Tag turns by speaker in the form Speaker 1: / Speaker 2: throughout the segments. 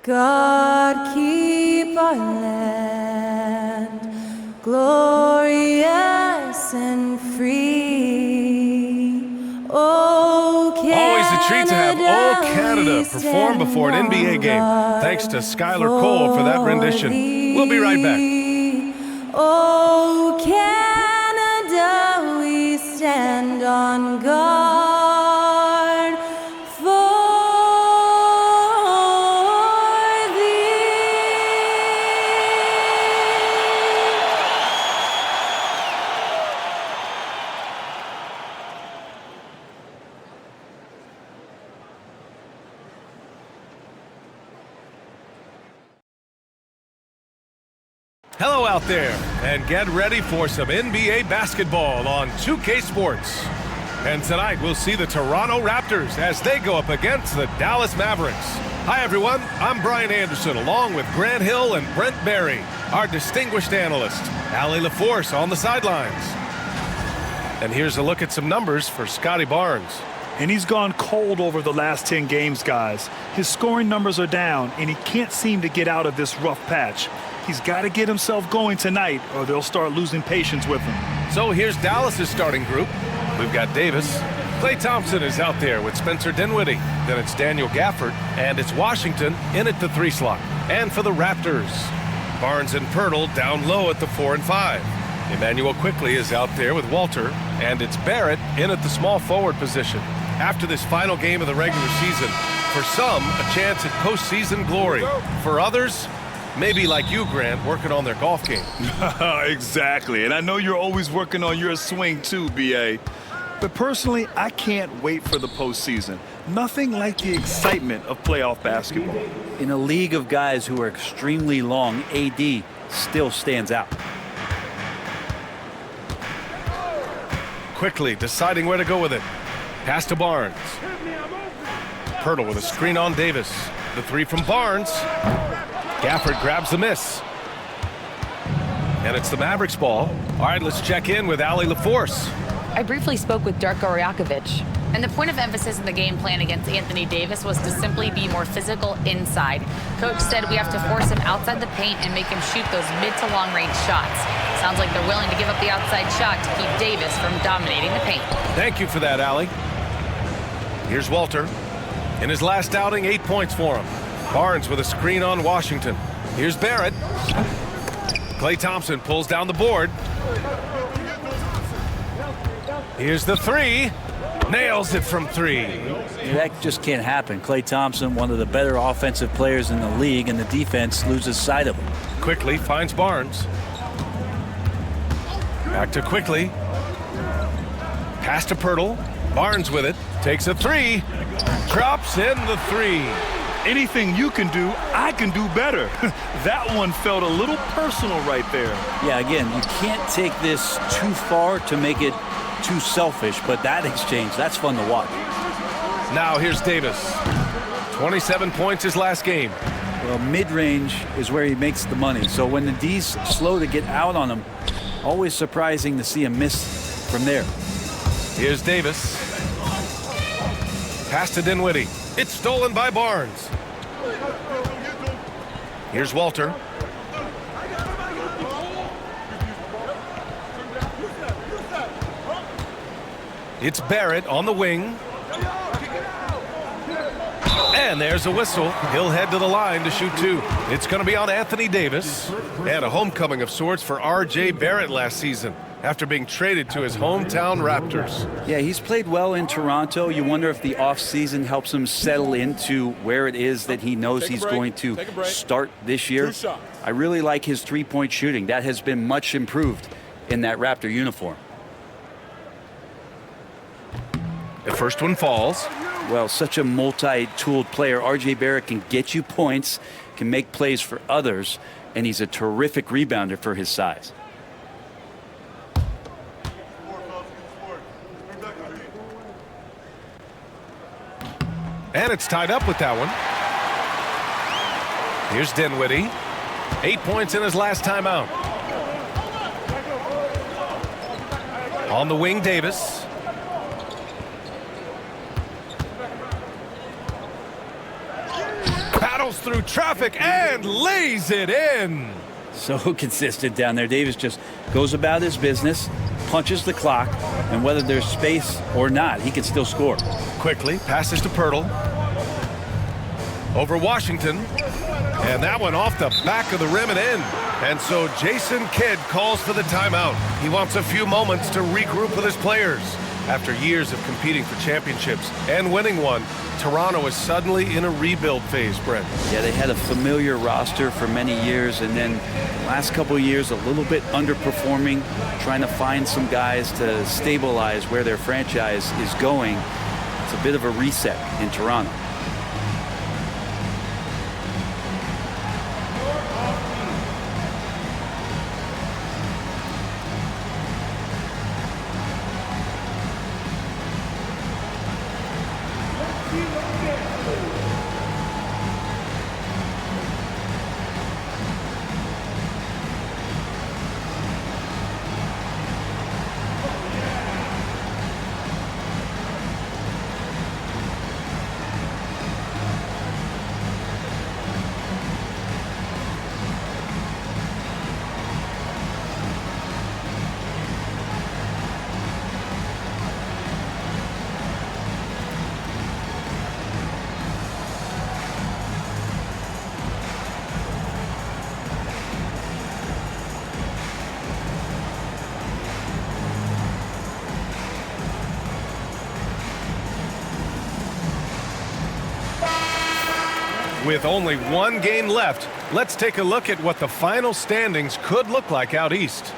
Speaker 1: God keep our land glorious and free. Oh, Canada,
Speaker 2: always a treat to have all Canada perform before an NBA game. Thanks to Skylar Cole for that rendition. We'll be right back.
Speaker 1: Oh, Canada, we stand on guard for thee.
Speaker 2: Hello out there, and get ready for some NBA basketball on 2K Sports. And tonight we'll see the Toronto Raptors as they go up against the Dallas Mavericks. Hi everyone, I'm Brian Anderson along with Grant Hill and Brent Barry, our distinguished analyst, Allie LaForce on the sidelines. And here's a look at some numbers for Scotty Barnes.
Speaker 3: And he's gone cold over the last 10 games, guys. His scoring numbers are down, and he can't seem to get out of this rough patch. He's got to get himself going tonight, or they'll start losing patience with him.
Speaker 2: So here's Dallas's starting group. We've got Davis. Klay Thompson is out there with Spencer Dinwiddie. Then it's Daniel Gafford, and it's Washington in at the 3 slot. And for the Raptors, Barnes and Pirtle down low at the 4 and 5. Emmanuel Quickley is out there with Walter, and it's Barrett in at the small forward position. After this final game of the regular season, for some, a chance at postseason glory. For others, maybe like you, Grant, working on their golf game.
Speaker 3: Exactly, and I know you're always working on your swing too, B.A. But personally, I can't wait for the postseason. Nothing like the excitement of playoff basketball.
Speaker 4: In a league of guys who are extremely long, AD still stands out.
Speaker 2: Quickly deciding where to go with it. Pass to Barnes. Pirtle with a screen on Davis. The 3 from Barnes. Gafford grabs the miss. And it's the Mavericks ball. All right, let's check in with Allie LaForce.
Speaker 5: I briefly spoke with Darko Rajakovic, and the point of emphasis in the game plan against Anthony Davis was to simply be more physical inside. Coach said we have to force him outside the paint and make him shoot those mid to long range shots. Sounds like they're willing to give up the outside shot to keep Davis from dominating the paint.
Speaker 2: Thank you for that, Allie. Here's Walter. In his last outing, 8 points for him. Barnes with a screen on Washington. Here's Barrett. Klay Thompson pulls down the board. Here's the 3. Nails it from 3.
Speaker 4: That just can't happen. Klay Thompson, one of the better offensive players in the league, and the defense loses sight of him.
Speaker 2: Quickly finds Barnes. Back to Quickly. Pass to Pirtle. Barnes with it. Takes a 3. Drops in the 3.
Speaker 3: Anything you can do, I can do better. That one felt a little personal right there.
Speaker 4: Yeah, again, you can't take this too far to make it too selfish, but that exchange, that's fun to watch.
Speaker 2: Now here's Davis. 27 points his last game.
Speaker 4: Well, mid-range is where he makes the money. So when the D's slow to get out on him, always surprising to see him miss from there.
Speaker 2: Here's Davis. Pass to Dinwiddie. It's stolen by Barnes. Here's Walter. It's Barrett on the wing. And there's a whistle. He'll head to the line to shoot 2. It's going to be on Anthony Davis. And a homecoming of sorts for R.J. Barrett last season after being traded to his hometown Raptors.
Speaker 4: Yeah, he's played well in Toronto. You wonder if the offseason helps him settle into where it is that he knows he's going to start this year. I really like his three-point shooting. That has been much improved in that Raptor uniform.
Speaker 2: The first one falls.
Speaker 4: Well, such a multi-tooled player. R.J. Barrett can get you points, can make plays for others, and he's a terrific rebounder for his size.
Speaker 2: And it's tied up with that one. Here's Dinwiddie. 8 points in his last timeout. On the wing, Davis. battles through traffic and lays it in.
Speaker 4: So consistent down there. Davis just goes about his business, punches the clock, and whether there's space or not, he can still score.
Speaker 2: Quickly passes to Pirtle. Over Washington. And that one off the back of the rim and in. And so Jason Kidd calls for the timeout. He wants a few moments to regroup with his players. After years of competing for championships and winning one, Toronto is suddenly in a rebuild phase, Brent.
Speaker 4: Yeah, they had a familiar roster for many years, and then the last couple of years a little bit underperforming, trying to find some guys to stabilize where their franchise is going. It's a bit of a reset in Toronto.
Speaker 2: With only one game left, let's take a look at what the final standings could look like out east.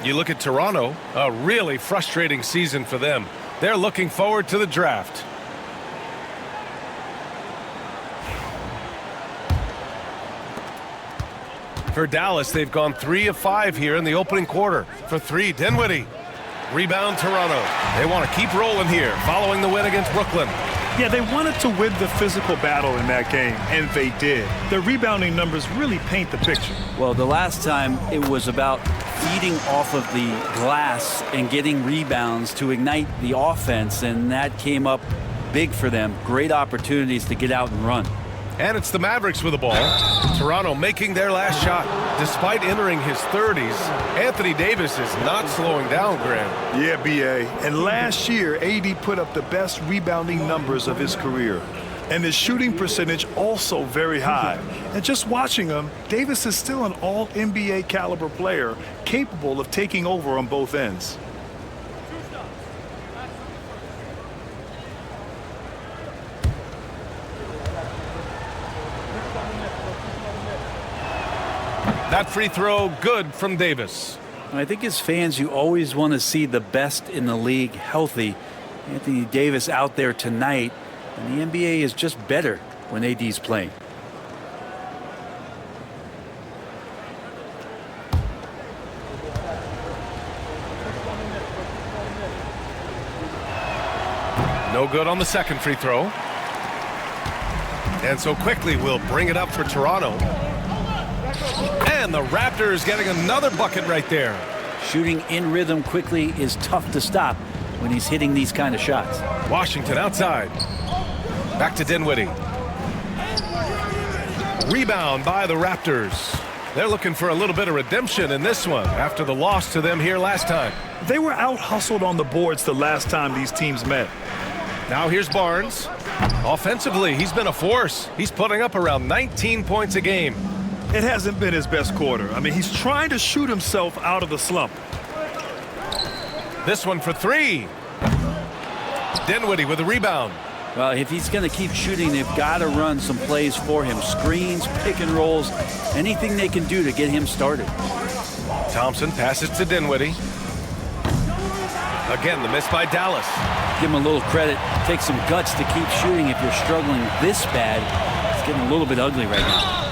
Speaker 2: You look at Toronto, a really frustrating season for them. They're looking forward to the draft. For Dallas, they've gone 3 of 5 here in the opening quarter. For 3, Dinwiddie. Rebound Toronto. They want to keep rolling here following the win against Brooklyn.
Speaker 3: Yeah, they wanted to win the physical battle in that game, and they did. Their rebounding numbers really paint the picture.
Speaker 4: Well, the last time it was about feeding off of the glass and getting rebounds to ignite the offense, and that came up big for them. Great opportunities to get out and run.
Speaker 2: And it's the Mavericks with the ball. Toronto making their last shot. Despite entering his 30s, Anthony Davis is not slowing down, Graham.
Speaker 3: Yeah, B.A. And last year, AD put up the best rebounding numbers of his career. And his shooting percentage also very high. And just watching him, Davis is still an all-NBA caliber player, capable of taking over on both ends.
Speaker 2: That free throw good from Davis.
Speaker 4: I think as fans, you always want to see the best in the league healthy. Anthony Davis out there tonight, and the NBA is just better when AD's playing.
Speaker 2: No good on the second free throw. And so quickly we'll bring it up for Toronto. And the Raptors getting another bucket right there.
Speaker 4: Shooting in rhythm quickly is tough to stop when he's hitting these kind of shots.
Speaker 2: Washington outside. Back to Dinwiddie. Rebound by the Raptors. They're looking for a little bit of redemption in this one after the loss to them here last time.
Speaker 3: They were out-hustled on the boards the last time these teams met.
Speaker 2: Now here's Barnes. Offensively, he's been a force. He's putting up around 19 points a game.
Speaker 3: It hasn't been his best quarter. I mean, he's trying to shoot himself out of the slump.
Speaker 2: This one for 3. Dinwiddie with the rebound.
Speaker 4: Well, if he's going to keep shooting, they've got to run some plays for him. Screens, pick and rolls, anything they can do to get him started.
Speaker 2: Thompson passes to Dinwiddie. Again, the miss by Dallas.
Speaker 4: Give him a little credit. Take some guts to keep shooting if you're struggling this bad. It's getting a little bit ugly right now.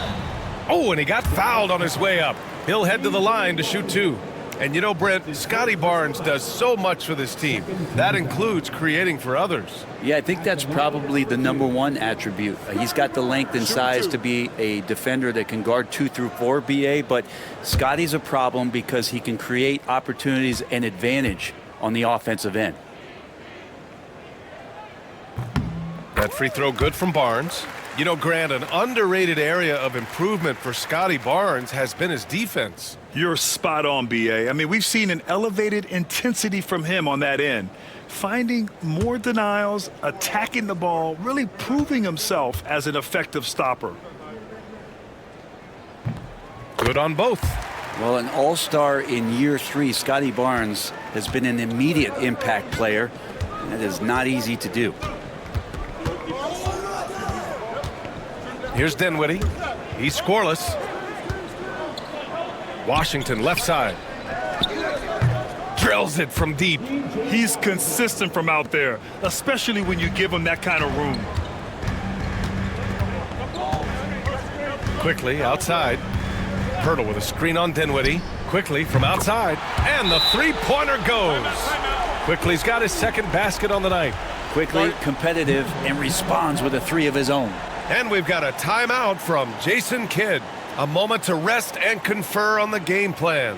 Speaker 2: Oh, and he got fouled on his way up. He'll head to the line to shoot 2. And you know, Brent, Scotty Barnes does so much for this team. That includes creating for others.
Speaker 4: Yeah, I think that's probably the #1 attribute. He's got the length and size to be a defender that can guard 2 through 4, BA, but Scotty's a problem because he can create opportunities and advantage on the offensive end.
Speaker 2: That free throw good from Barnes. You know, Grant, an underrated area of improvement for Scotty Barnes has been his defense.
Speaker 3: You're spot on, B.A. I mean, we've seen an elevated intensity from him on that end. Finding more denials, attacking the ball, really proving himself as an effective stopper.
Speaker 2: Good on both.
Speaker 4: Well, an all-star in year 3, Scotty Barnes has been an immediate impact player, and that is not easy to do.
Speaker 2: Here's Dinwiddie. He's scoreless. Washington left side. Drills it from deep.
Speaker 3: He's consistent from out there, especially when you give him that kind of room.
Speaker 2: Quickly outside. Pirtle with a screen on Dinwiddie. Quickly from outside. And the three-pointer goes. Quickly's got his second basket on the night.
Speaker 4: Quickly, competitive, and responds with a 3 of his own.
Speaker 2: And we've got a timeout from Jason Kidd. A moment to rest and confer on the game plan.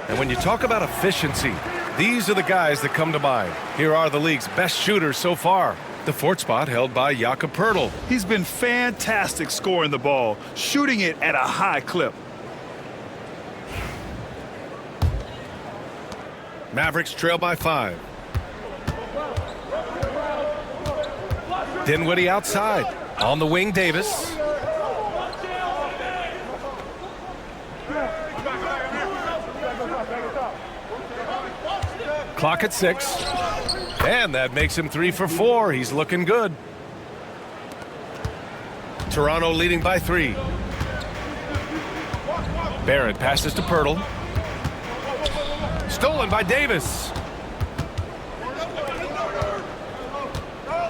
Speaker 2: And when you talk about efficiency, these are the guys that come to mind. Here are the league's best shooters so far. The 4th spot held by Jakob Pirtle.
Speaker 3: He's been fantastic scoring the ball, shooting it at a high clip.
Speaker 2: Mavericks trail by 5. Dinwiddie outside. On the wing, Davis. Clock at 6. And that makes him 3 for 4. He's looking good. Toronto leading by 3. Barrett passes to Pirtle. Stolen by Davis.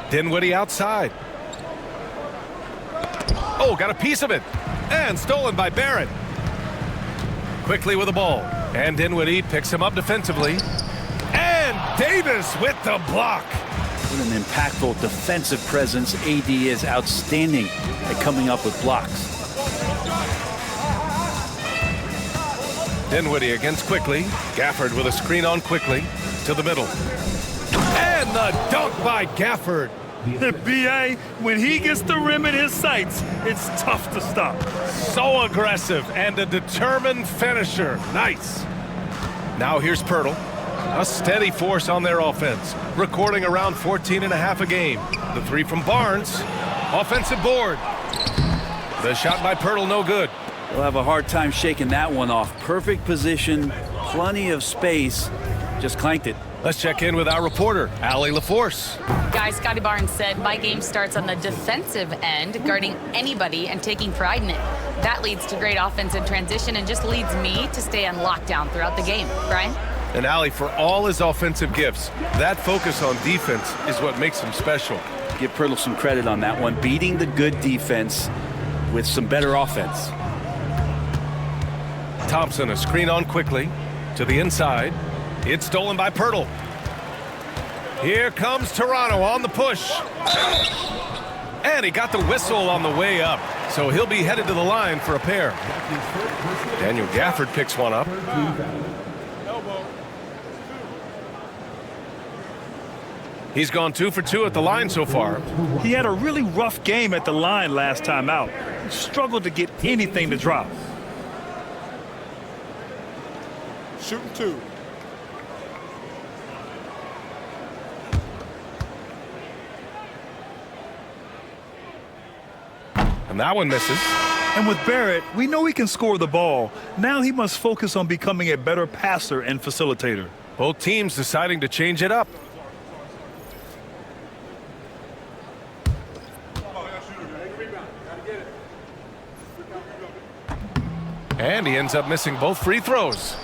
Speaker 2: Dinwiddie outside. Oh, got a piece of it. And stolen by Barrett. Quickly with the ball. And Dinwiddie picks him up defensively. And Davis with the block.
Speaker 4: What an impactful defensive presence. AD is outstanding at coming up with blocks.
Speaker 2: Dinwiddie against Quickly. Gafford with a screen on Quickly to the middle. And the dunk by Gafford.
Speaker 3: B.A., when he gets the rim in his sights, it's tough to stop.
Speaker 2: So aggressive and a determined finisher. Nice. Now here's Pirtle. A steady force on their offense, recording around 14.5 a game. The 3 from Barnes. Offensive board. The shot by Pirtle, no good.
Speaker 4: They'll have a hard time shaking that one off. Perfect position, plenty of space. Just clanked it.
Speaker 2: Let's check in with our reporter, Allie LaForce.
Speaker 5: Guys, Scotty Barnes said, my game starts on the defensive end, guarding anybody and taking pride in it. That leads to great offense in transition and just leads me to stay on lockdown throughout the game. Brian?
Speaker 2: And Allie, for all his offensive gifts, that focus on defense is what makes him special.
Speaker 4: Give Pirtle some credit on that one. Beating the good defense with some better offense.
Speaker 2: Thompson, a screen on Quickly to the inside. It's stolen by Pirtle. Here comes Toronto on the push. And he got the whistle on the way up. So he'll be headed to the line for a pair. Daniel Gafford picks one up. He's gone 2 for 2 at the line so far.
Speaker 3: He had a really rough game at the line last time out. He struggled to get anything to drop.
Speaker 6: Shooting 2.
Speaker 2: And that one misses.
Speaker 3: And with Barrett, we know he can score the ball. Now he must focus on becoming a better passer and facilitator.
Speaker 2: Both teams deciding to change it up. And he ends up missing both free throws.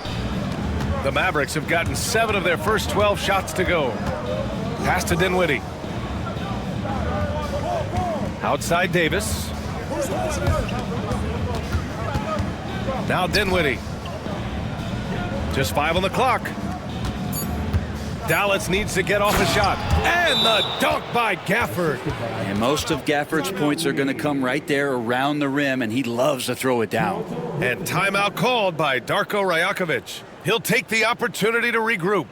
Speaker 2: The Mavericks have gotten 7 of their first 12 shots to go. Pass to Dinwiddie. Outside Davis. Now Dinwiddie. Just 5 on the clock. Dallas needs to get off a shot. And the dunk by Gafford.
Speaker 4: And most of Gafford's points are going to come right there around the rim, and he loves to throw it down.
Speaker 2: And timeout called by Darko Rajakovic. He'll take the opportunity to regroup.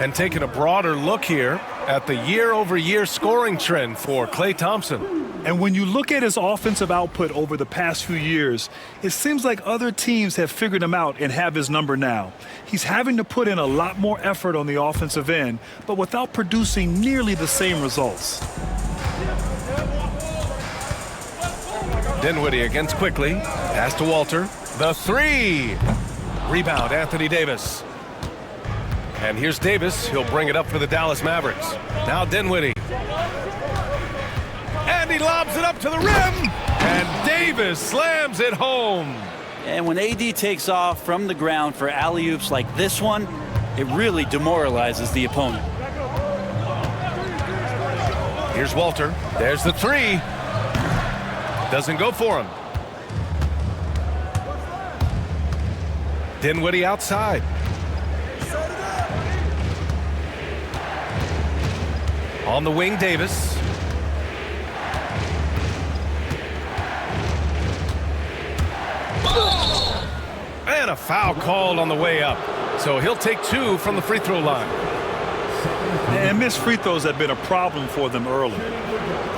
Speaker 2: And taking a broader look here at the year-over-year scoring trend for Klay Thompson.
Speaker 3: And when you look at his offensive output over the past few years, it seems like other teams have figured him out and have his number now. He's having to put in a lot more effort on the offensive end, but without producing nearly the same results.
Speaker 2: Dinwiddie against quickly. Pass to Walter. The 3. Rebound, Anthony Davis. And here's Davis. He'll bring it up for the Dallas Mavericks. Now Dinwiddie. And he lobs it up to the rim. And Davis slams it home.
Speaker 4: And when AD takes off from the ground for alley-oops like this one, it really demoralizes the opponent.
Speaker 2: Here's Walter. There's the 3. Doesn't go for him. Dinwiddie outside. On the wing, Davis. And a foul called on the way up. So he'll take 2 from the free throw line.
Speaker 3: And missed free throws have been a problem for them early.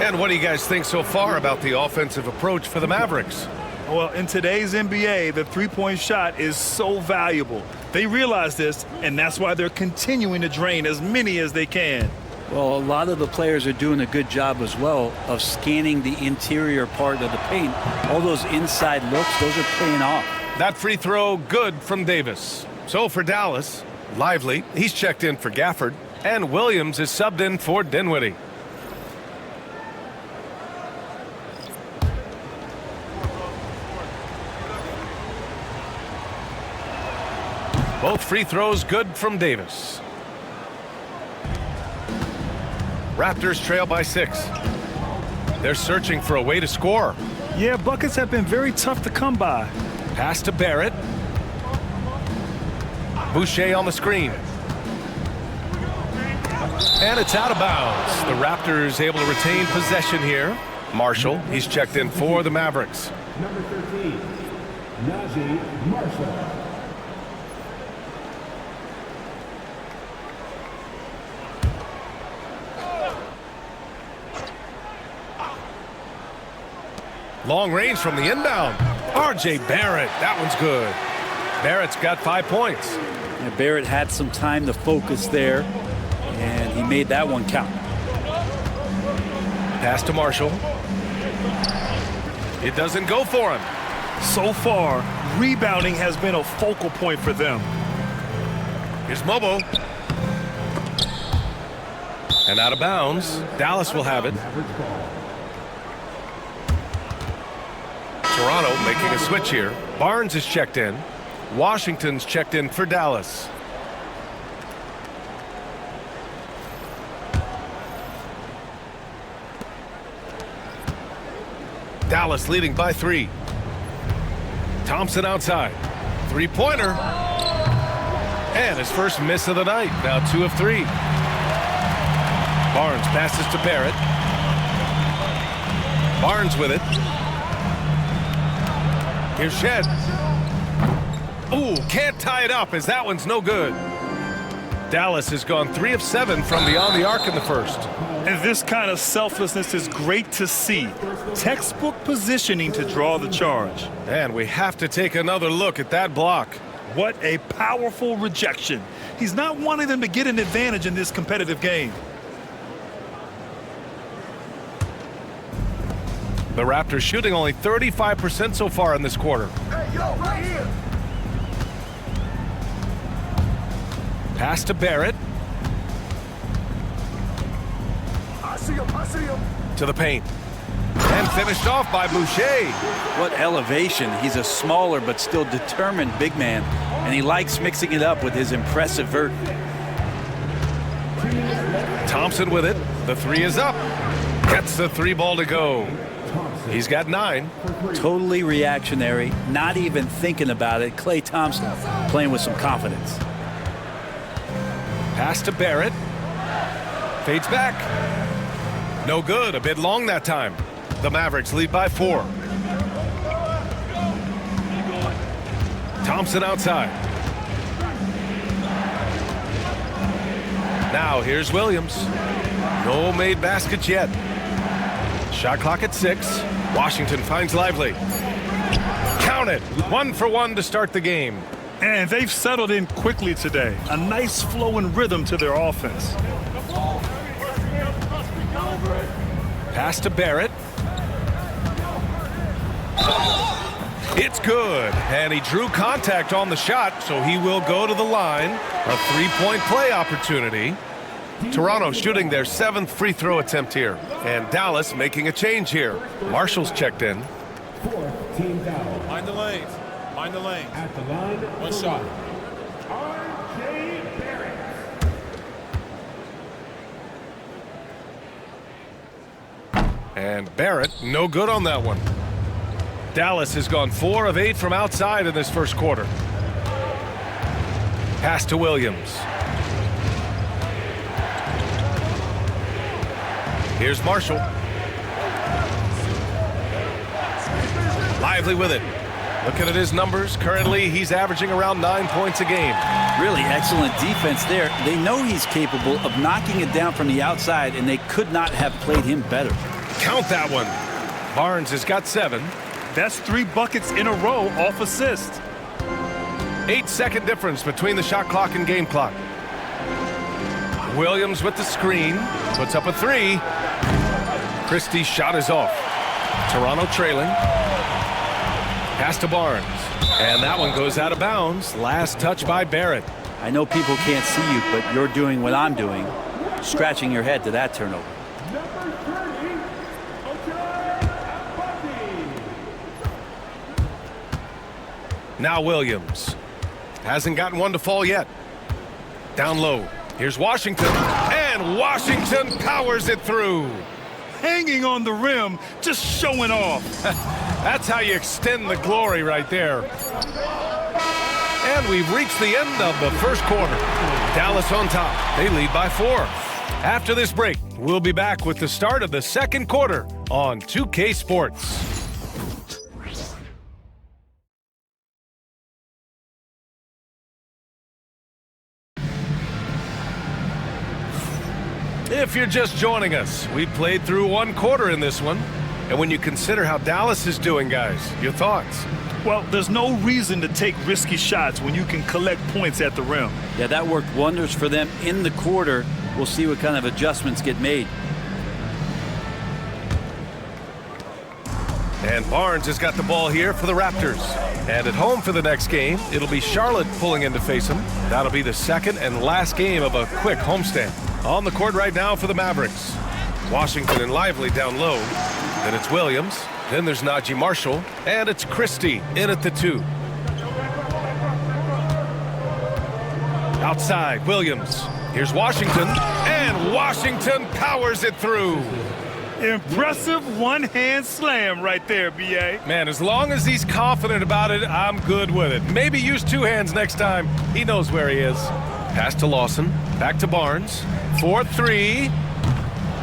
Speaker 2: And what do you guys think so far about the offensive approach for the Mavericks?
Speaker 3: Well, in today's NBA, the three-point shot is so valuable. They realize this, and that's why they're continuing to drain as many as they can.
Speaker 4: Well, a lot of the players are doing a good job as well of scanning the interior part of the paint. All those inside looks, those are paying off.
Speaker 2: That free throw good from Davis. So for Dallas, Lively, he's checked in for Gafford, and Williams is subbed in for Dinwiddie. Both free throws good from Davis. Raptors trail by 6. They're searching for a way to score.
Speaker 3: Yeah, buckets have been very tough to come by.
Speaker 2: Pass to Barrett. Boucher on the screen. And it's out of bounds. The Raptors able to retain possession here. Marshall, he's checked in for the Mavericks.
Speaker 7: Number 13, Najee Marshall.
Speaker 2: Long range from the inbound. R.J. Barrett, that one's good. Barrett's got 5 points.
Speaker 4: Yeah, Barrett had some time to focus there, and he made that one count.
Speaker 2: Pass to Marshall. It doesn't go for him.
Speaker 3: So far, rebounding has been a focal point for them.
Speaker 2: Here's Mobo. And out of bounds. Dallas will have it. Toronto making a switch here. Barnes is checked in. Washington's checked in for Dallas. Dallas leading by 3. Thompson outside. Three-pointer. And his first miss of the night. Now 2 of 3. Barnes passes to Barrett. Barnes with it. Here's Shed. Ooh, can't tie it up as that one's no good. Dallas has gone 3 of 7 from beyond the arc in the first.
Speaker 3: And this kind of selflessness is great to see. Textbook positioning to draw the charge.
Speaker 2: And we have to take another look at that block.
Speaker 3: What a powerful rejection. He's not wanting them to get an advantage in this competitive game.
Speaker 2: The Raptors shooting only 35% so far in this quarter.
Speaker 6: Hey, yo, right here.
Speaker 2: Pass to Barrett.
Speaker 6: I see him.
Speaker 2: To the paint. And finished off by Boucher.
Speaker 4: What elevation. He's a smaller but still determined big man, and he likes mixing it up with his impressive vert.
Speaker 2: Thompson with it. The 3 is up. Gets the 3 ball to go. He's got 9.
Speaker 4: Totally reactionary, not even thinking about it. Klay Thompson playing with some confidence.
Speaker 2: Pass to Barrett. Fades back. No good. A bit long that time. The Mavericks lead by 4. Thompson outside. Now here's Williams. No made baskets yet. Shot clock at 6. Washington finds Lively. Count it. 1 for 1 to start the game.
Speaker 3: And they've settled in quickly today. A nice flow and rhythm to their offense.
Speaker 2: Pass to Barrett. It's good. And he drew contact on the shot, so he will go to the line. A 3-point play opportunity. Toronto shooting their 7th free throw attempt here. And Dallas making a change here. Marshall's checked in.
Speaker 7: 4th team foul.
Speaker 6: Mind the lanes. Mind the lanes.
Speaker 7: At the line.
Speaker 6: 1 shot.
Speaker 7: R.J. Barrett.
Speaker 2: And Barrett, no good on that one. Dallas has gone 4 of 8 from outside in this first quarter. Pass to Williams. Here's Marshall. Lively with it. Looking at his numbers, currently he's averaging around 9 points a game.
Speaker 4: Really excellent defense there. They know he's capable of knocking it down from the outside, and they could not have played him better.
Speaker 2: Count that one. Barnes has got 7.
Speaker 3: That's 3 buckets in a row off assist.
Speaker 2: 8-second difference between the shot clock and game clock. Williams with the screen. Puts up a 3. Christie's shot is off. Toronto trailing. Pass to Barnes. And that one goes out of bounds. Last touch by Barrett.
Speaker 4: I know people can't see you, but you're doing what I'm doing. Scratching your head to that turnover.
Speaker 7: Number 30. Bundy.
Speaker 2: Now Williams. Hasn't gotten one to fall yet. Down low. Here's Washington. And Washington powers it through.
Speaker 3: Hanging on the rim, just showing off.
Speaker 2: That's how you extend the glory right there. And we've reached the end of the first quarter. Dallas on top. They lead by 4. After this break, we'll be back with the start of the second quarter on 2K Sports. If you're just joining us, we played through 1 quarter in this one, And when you consider how Dallas is doing, guys, your thoughts?
Speaker 3: Well, there's no reason to take risky shots when you can collect points at the rim.
Speaker 4: Yeah, that worked wonders for them in the quarter. We'll see what kind of adjustments get made.
Speaker 2: And Barnes has got the ball here for the Raptors. And at home for the next game, it'll be Charlotte pulling in to face them. That'll be the second and last game of a quick homestand. On the court right now for the Mavericks. Washington and Lively down low. Then it's Williams. Then there's Najee Marshall. And it's Christie in at the 2. Outside, Williams. Here's Washington. And Washington powers it through.
Speaker 3: Impressive one-hand slam right there, B.A.
Speaker 2: Man, as long as he's confident about it, I'm good with it. Maybe use 2 hands next time. He knows where he is. Pass to Lawson. Back to Barnes. 4-3.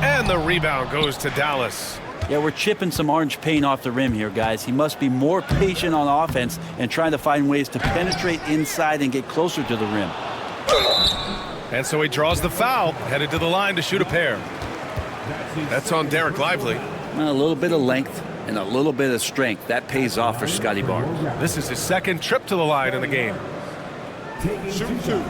Speaker 2: And the rebound goes to Dallas.
Speaker 4: Yeah, we're chipping some orange paint off the rim here, guys. He must be more patient on offense and trying to find ways to penetrate inside and get closer to the rim.
Speaker 2: And so he draws the foul, headed to the line to shoot a pair. That's on Derek Lively.
Speaker 4: A little bit of length and a little bit of strength. That pays off for Scotty Barnes.
Speaker 2: This is his second trip to the line in the game.
Speaker 7: Shoot 2.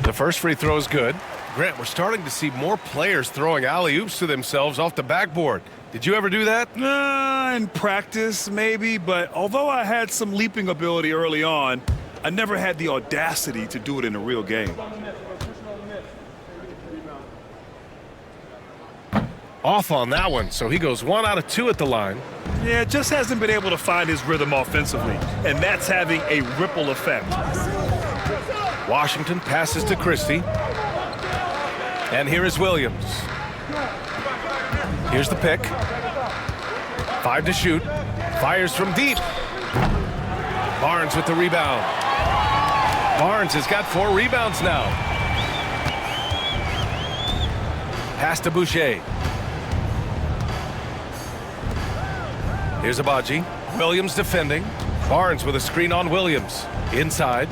Speaker 2: The first free throw is good. Grant, we're starting to see more players throwing alley-oops to themselves off the backboard. Did you ever do that?
Speaker 3: In practice, maybe, but although I had some leaping ability early on, I never had the audacity to do it in a real game.
Speaker 2: Off on that one, so he goes 1 out of 2 at the line.
Speaker 3: Yeah, just hasn't been able to find his rhythm offensively, and that's having a ripple effect.
Speaker 2: Washington passes to Christie. And here is Williams. Here's the pick. 5 to shoot. Fires from deep. Barnes with the rebound. Barnes has got 4 rebounds now. Pass to Boucher. Here's Abaji. Williams defending. Barnes with a screen on Williams. Inside.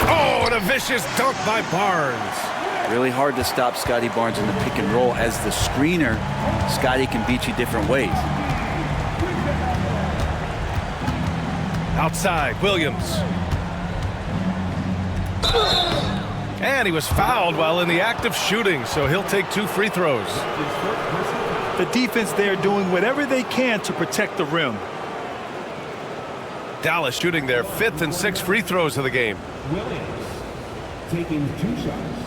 Speaker 2: Oh, and a vicious dunk by Barnes.
Speaker 4: Really hard to stop Scotty Barnes in the pick and roll. As the screener, Scotty can beat you different ways.
Speaker 2: Outside, Williams. And he was fouled while in the act of shooting, so he'll take 2 free throws.
Speaker 3: The defense there doing whatever they can to protect the rim.
Speaker 2: Dallas shooting their 5th and 6th free throws of the game.
Speaker 7: Williams taking 2 shots.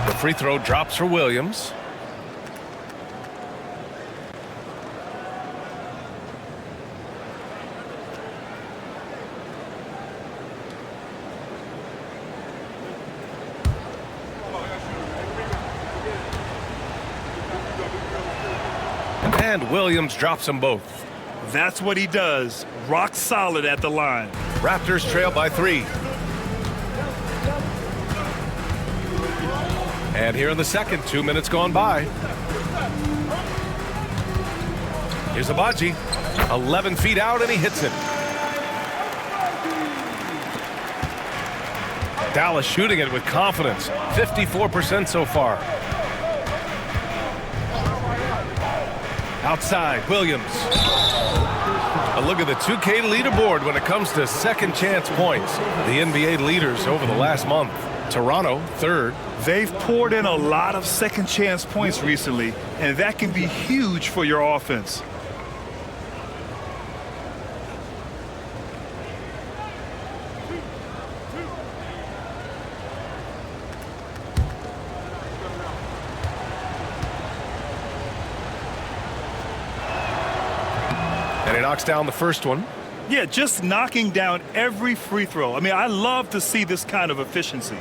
Speaker 2: The free throw drops for Williams. And Williams drops them both.
Speaker 3: That's what he does. Rock solid at the line.
Speaker 2: Raptors trail by 3. And here in the second, 2 minutes gone by. Here's Abaji. 11 feet out, and he hits it. Dallas shooting it with confidence. 54% so far. Outside, Williams. A look at the 2K leaderboard when it comes to second chance points. The NBA leaders over the last month. Toronto, 3rd.
Speaker 3: They've poured in a lot of second chance points recently, and that can be huge for your offense.
Speaker 2: And he knocks down the first one.
Speaker 3: Yeah, just knocking down every free throw. I mean, I love to see this kind of efficiency.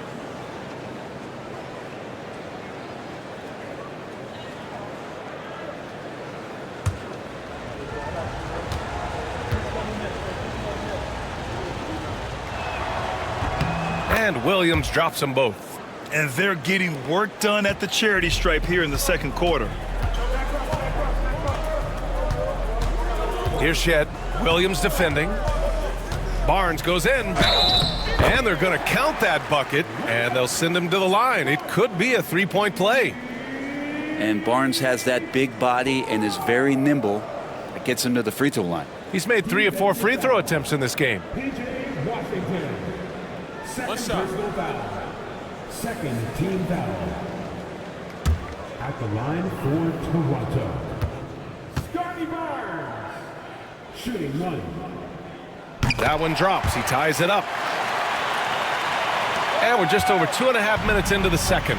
Speaker 2: And Williams drops them both.
Speaker 3: And they're getting work done at the charity stripe here in the second quarter.
Speaker 2: Here's Shed. Williams defending. Barnes goes in. And they're going to count that bucket, and they'll send him to the line. It could be a three-point play.
Speaker 4: And Barnes has that big body and is very nimble. It gets him to the free throw line.
Speaker 2: He's made 3 or 4 free throw attempts in this game.
Speaker 7: PJ Washington. Second
Speaker 6: shot.
Speaker 7: personal foul. Second team foul. At the line for Toronto. Scotty Barnes. Shooting 1.
Speaker 2: That one drops. He ties it up. And we're just over 2.5 minutes into the second.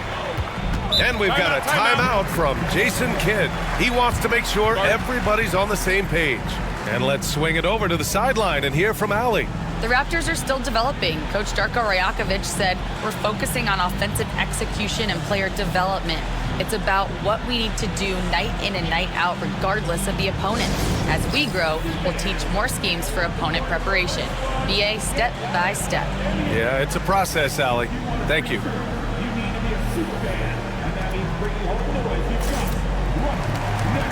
Speaker 2: And we've got a timeout from Jason Kidd. He wants to make sure everybody's on the same page. And let's swing it over to the sideline and hear from Allie.
Speaker 5: The Raptors are still developing. Coach Darko Rajakovic said, we're focusing on offensive execution and player development. It's about what we need to do night in and night out, regardless of the opponent. As we grow, we'll teach more schemes for opponent preparation. BA step by step.
Speaker 2: Yeah, it's a process, Allie. Thank you.
Speaker 7: You need to be a super fan, and that means bringing home the boys you've got right now.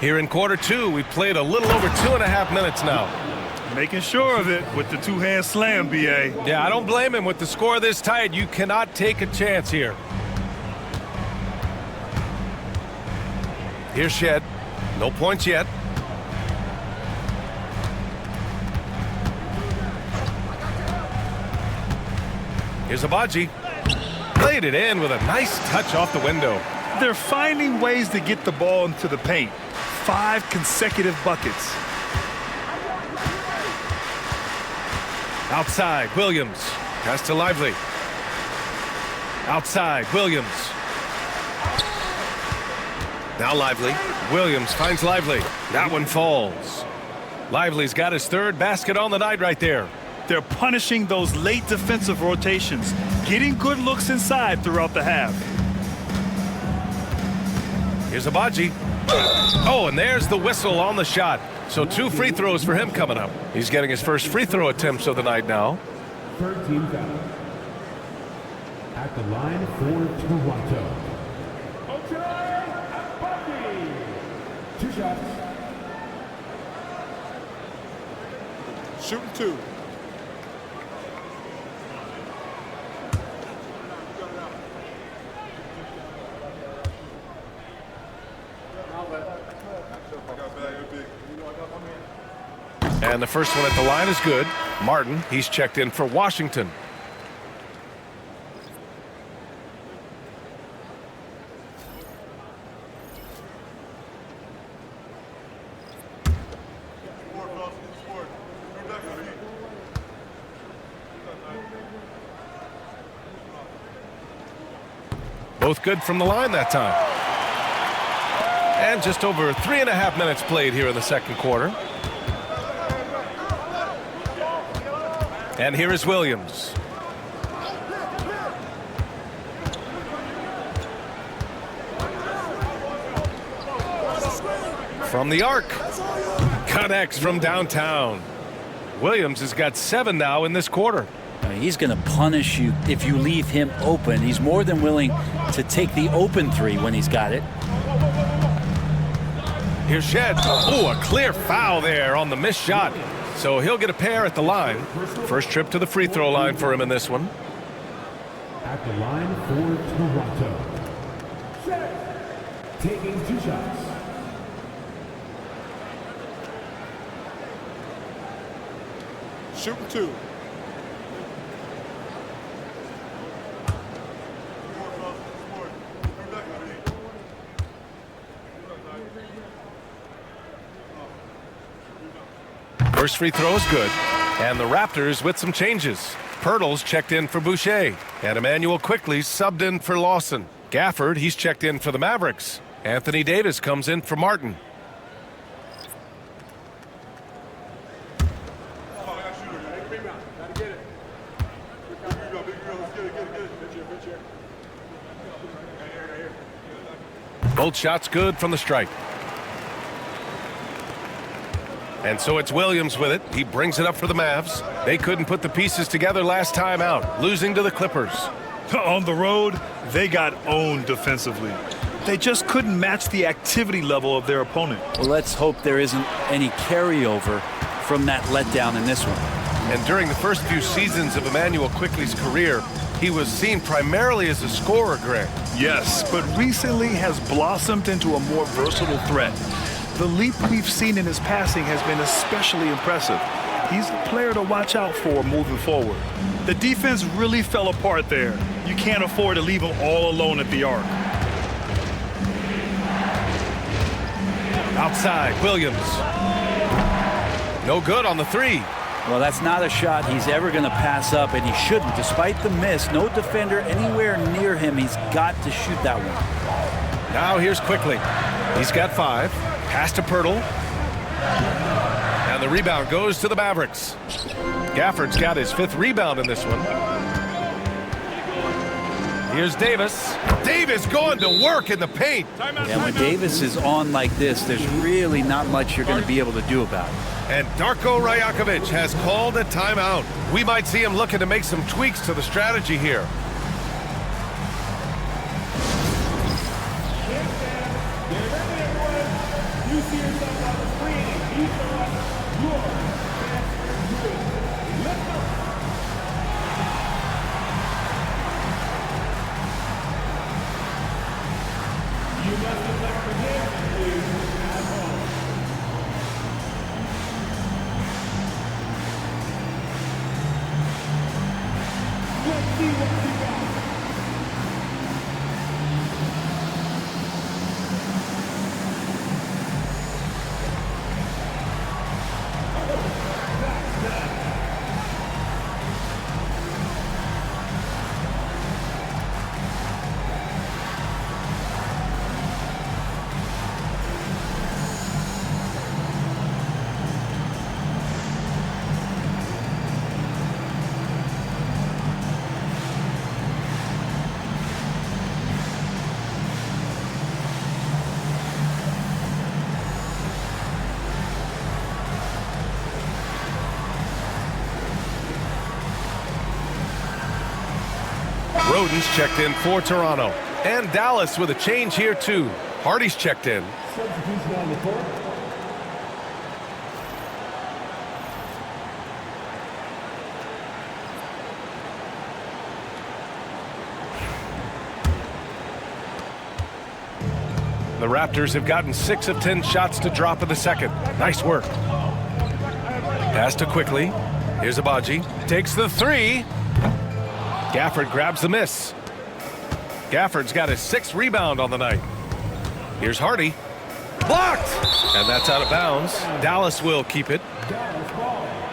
Speaker 2: Here in quarter 2, we've played a little over 2.5 minutes now.
Speaker 3: Making sure of it with the two-hand slam, BA.
Speaker 2: Yeah, I don't blame him. With the score this tight, you cannot take a chance here. Here's Shed. No points yet. Here's Abaji. Played it in with a nice touch off the window.
Speaker 3: They're finding ways to get the ball into the paint. 5 consecutive buckets.
Speaker 2: Outside, Williams. Pass to Lively. Outside, Williams. Now Lively. Williams finds Lively. That one falls. Lively's got his 3rd basket on the night right there.
Speaker 3: They're punishing those late defensive rotations, getting good looks inside throughout the half.
Speaker 2: Here's Abaji. Oh, and there's the whistle on the shot. So 2 free throws for him coming up. He's getting his first free throw attempts of the night now.
Speaker 7: Third team foul. At the line for Toronto. Okay, Bucky. 2 shots.
Speaker 6: Shooting 2.
Speaker 2: And the first one at the line is good. Martin, he's checked in for Washington. Both good from the line that time. And just over 3.5 minutes played here in the second quarter. And here is Williams. From the arc. Connects from downtown. Williams has got 7 now in this quarter.
Speaker 4: He's going to punish you if you leave him open. He's more than willing to take the open three when he's got it.
Speaker 2: Here's Shed. Oh, a clear foul there on the missed shot. So he'll get a pair at the line. First trip to the free throw line for him in this one.
Speaker 7: At the line for Toronto. Taking 2 shots.
Speaker 6: Shooting 2.
Speaker 2: First free throw is good. And the Raptors with some changes. Pirtle's checked in for Boucher. And Emmanuel quickly subbed in for Lawson. Gafford, he's checked in for the Mavericks. Anthony Davis comes in for Martin. Both shots good from the stripe. And so it's Williams with it. He brings it up for the Mavs. They couldn't put the pieces together last time out, losing to the Clippers.
Speaker 3: On the road, they got owned defensively. They just couldn't match the activity level of their opponent.
Speaker 4: Well, let's hope there isn't any carryover from that letdown in this one.
Speaker 2: And during the first few seasons of Emmanuel Quickley's career, he was seen primarily as a scorer, Greg.
Speaker 3: Yes, but recently has blossomed into a more versatile threat. The leap we've seen in his passing has been especially impressive. He's a player to watch out for moving forward. The defense really fell apart there. You can't afford to leave him all alone at the arc.
Speaker 2: Outside, Williams. No good on the three.
Speaker 4: Well, that's not a shot he's ever going to pass up, and he shouldn't. Despite the miss, no defender anywhere near him. He's got to shoot that one.
Speaker 2: Now here's Quickley. He's got 5. Pass to Pirtle. And the rebound goes to the Mavericks. Gafford's got his 5th rebound in this one. Here's Davis. Davis going to work in the paint.
Speaker 4: And when Davis is on like this, there's really not much you're going to be able to do about it.
Speaker 2: And Darko Rajakovic has called a timeout. We might see him looking to make some tweaks to the strategy here. Roden's checked in for Toronto. And Dallas with a change here too. Hardy's checked in.
Speaker 7: Substitution on the court.
Speaker 2: The Raptors have gotten 6 of 10 shots to drop in the second. Nice work. Pass to Quickley. Here's Abaji. Takes the 3. Gafford grabs the miss. Gafford's got his 6th rebound on the night. Here's Hardy. Blocked! And that's out of bounds. Dallas will keep it.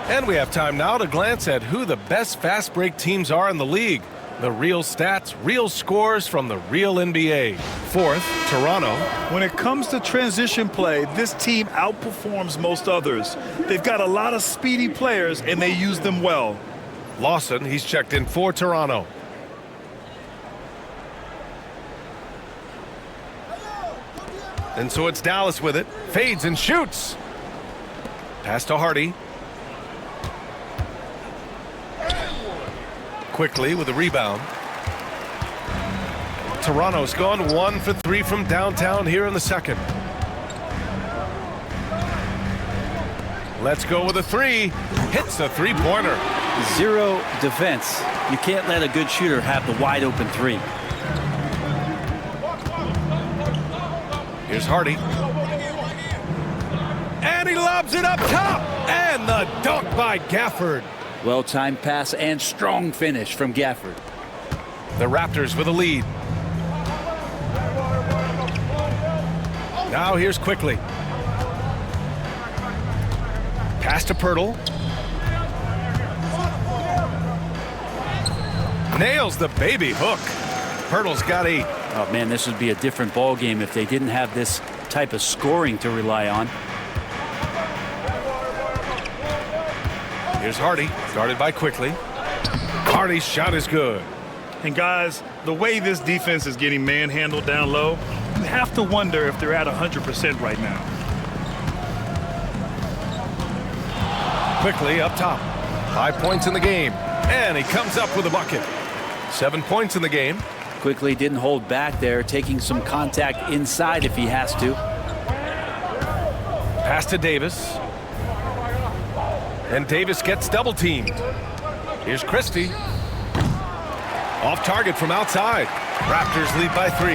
Speaker 2: And we have time now to glance at who the best fast break teams are in the league. The real stats, real scores from the real NBA. 4th, Toronto.
Speaker 3: When it comes to transition play, this team outperforms most others. They've got a lot of speedy players, and they use them well.
Speaker 2: Lawson, he's checked in for Toronto. And so it's Dallas with it. Fades and shoots. Pass to Hardy. Quickly with a rebound. Toronto's gone 1 for 3 from downtown here in the second. Let's go with a 3. Hits a three-pointer.
Speaker 4: Zero defense. You can't let a good shooter have the wide open 3.
Speaker 2: Here's Hardy. And he lobs it up top. And the dunk by Gafford.
Speaker 4: Well-timed pass and strong finish from Gafford.
Speaker 2: The Raptors with a lead. Now here's Quickly. Pass to Pirtle. Nails the baby hook. Pirtle's got 8.
Speaker 4: Oh man, this would be a different ball game if they didn't have this type of scoring to rely on.
Speaker 2: Here's Hardy, guarded by Quickly. Hardy's shot is good.
Speaker 3: And guys, the way this defense is getting manhandled down low, you have to wonder if they're at 100% right now.
Speaker 2: Quickly up top. 5 points in the game. And he comes up with a bucket. 7 points in the game.
Speaker 4: Quickly didn't hold back there, taking some contact inside if he has to.
Speaker 2: Pass to Davis. And Davis gets double teamed. Here's Christie. Off target from outside. Raptors lead by 3.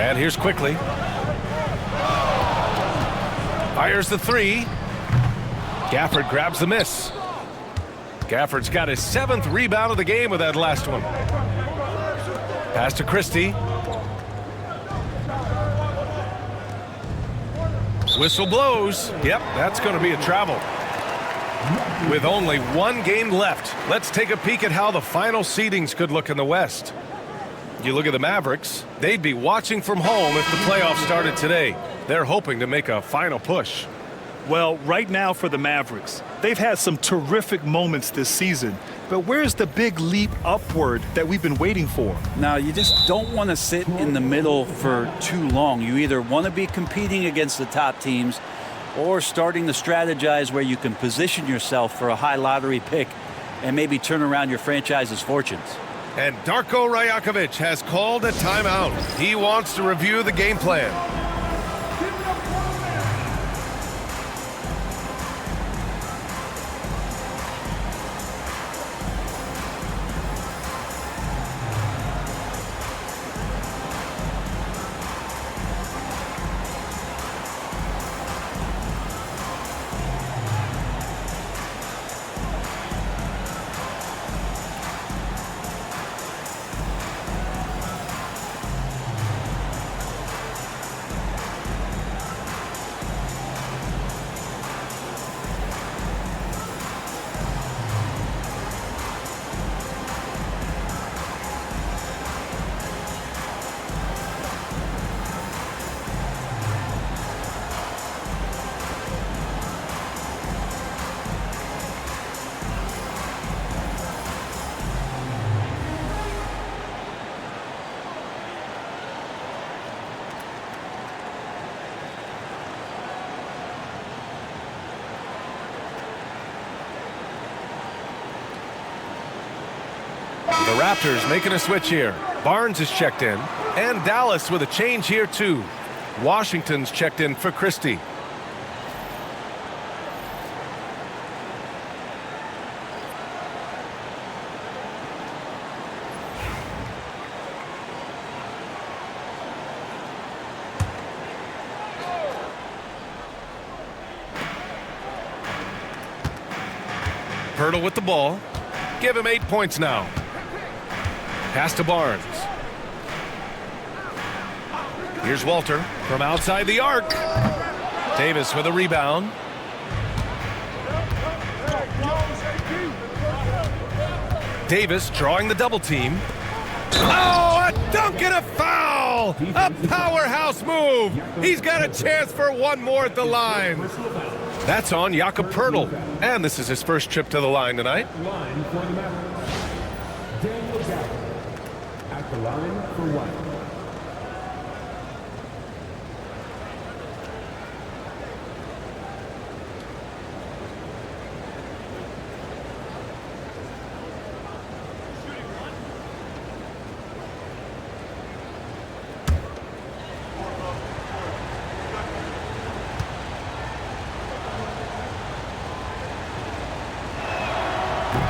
Speaker 2: And here's Quickly. Fires the 3. Gafford grabs the miss. Gafford's got his 7th rebound of the game with that last one. Pass to Christie. Whistle blows. Yep, that's going to be a travel. With only 1 game left, let's take a peek at how the final seedings could look in the West. You look at the Mavericks, they'd be watching from home if the playoffs started today. They're hoping to make a final push.
Speaker 3: Well, right now for the Mavericks, they've had some terrific moments this season. But where's the big leap upward that we've been waiting for?
Speaker 4: Now, you just don't want to sit in the middle for too long. You either want to be competing against the top teams or starting to strategize where you can position yourself for a high lottery pick and maybe turn around your franchise's fortunes.
Speaker 2: And Darko Rajakovic has called a timeout. He wants to review the game plan. The Raptors making a switch here. Barnes is checked in. And Dallas with a change here too. Washington's checked in for Christie. Pirtle with the ball. Give him 8 points now. Pass to Barnes. Here's Walter from outside the arc. Davis with a rebound. Davis drawing the double team. Oh, a dunk and a foul! A powerhouse move! He's got a chance for one more at the line. That's on Jakob Pirtle. And this is his first trip to the line tonight.
Speaker 7: Line for the Mavericks. Daniel Gafford at the line for 1.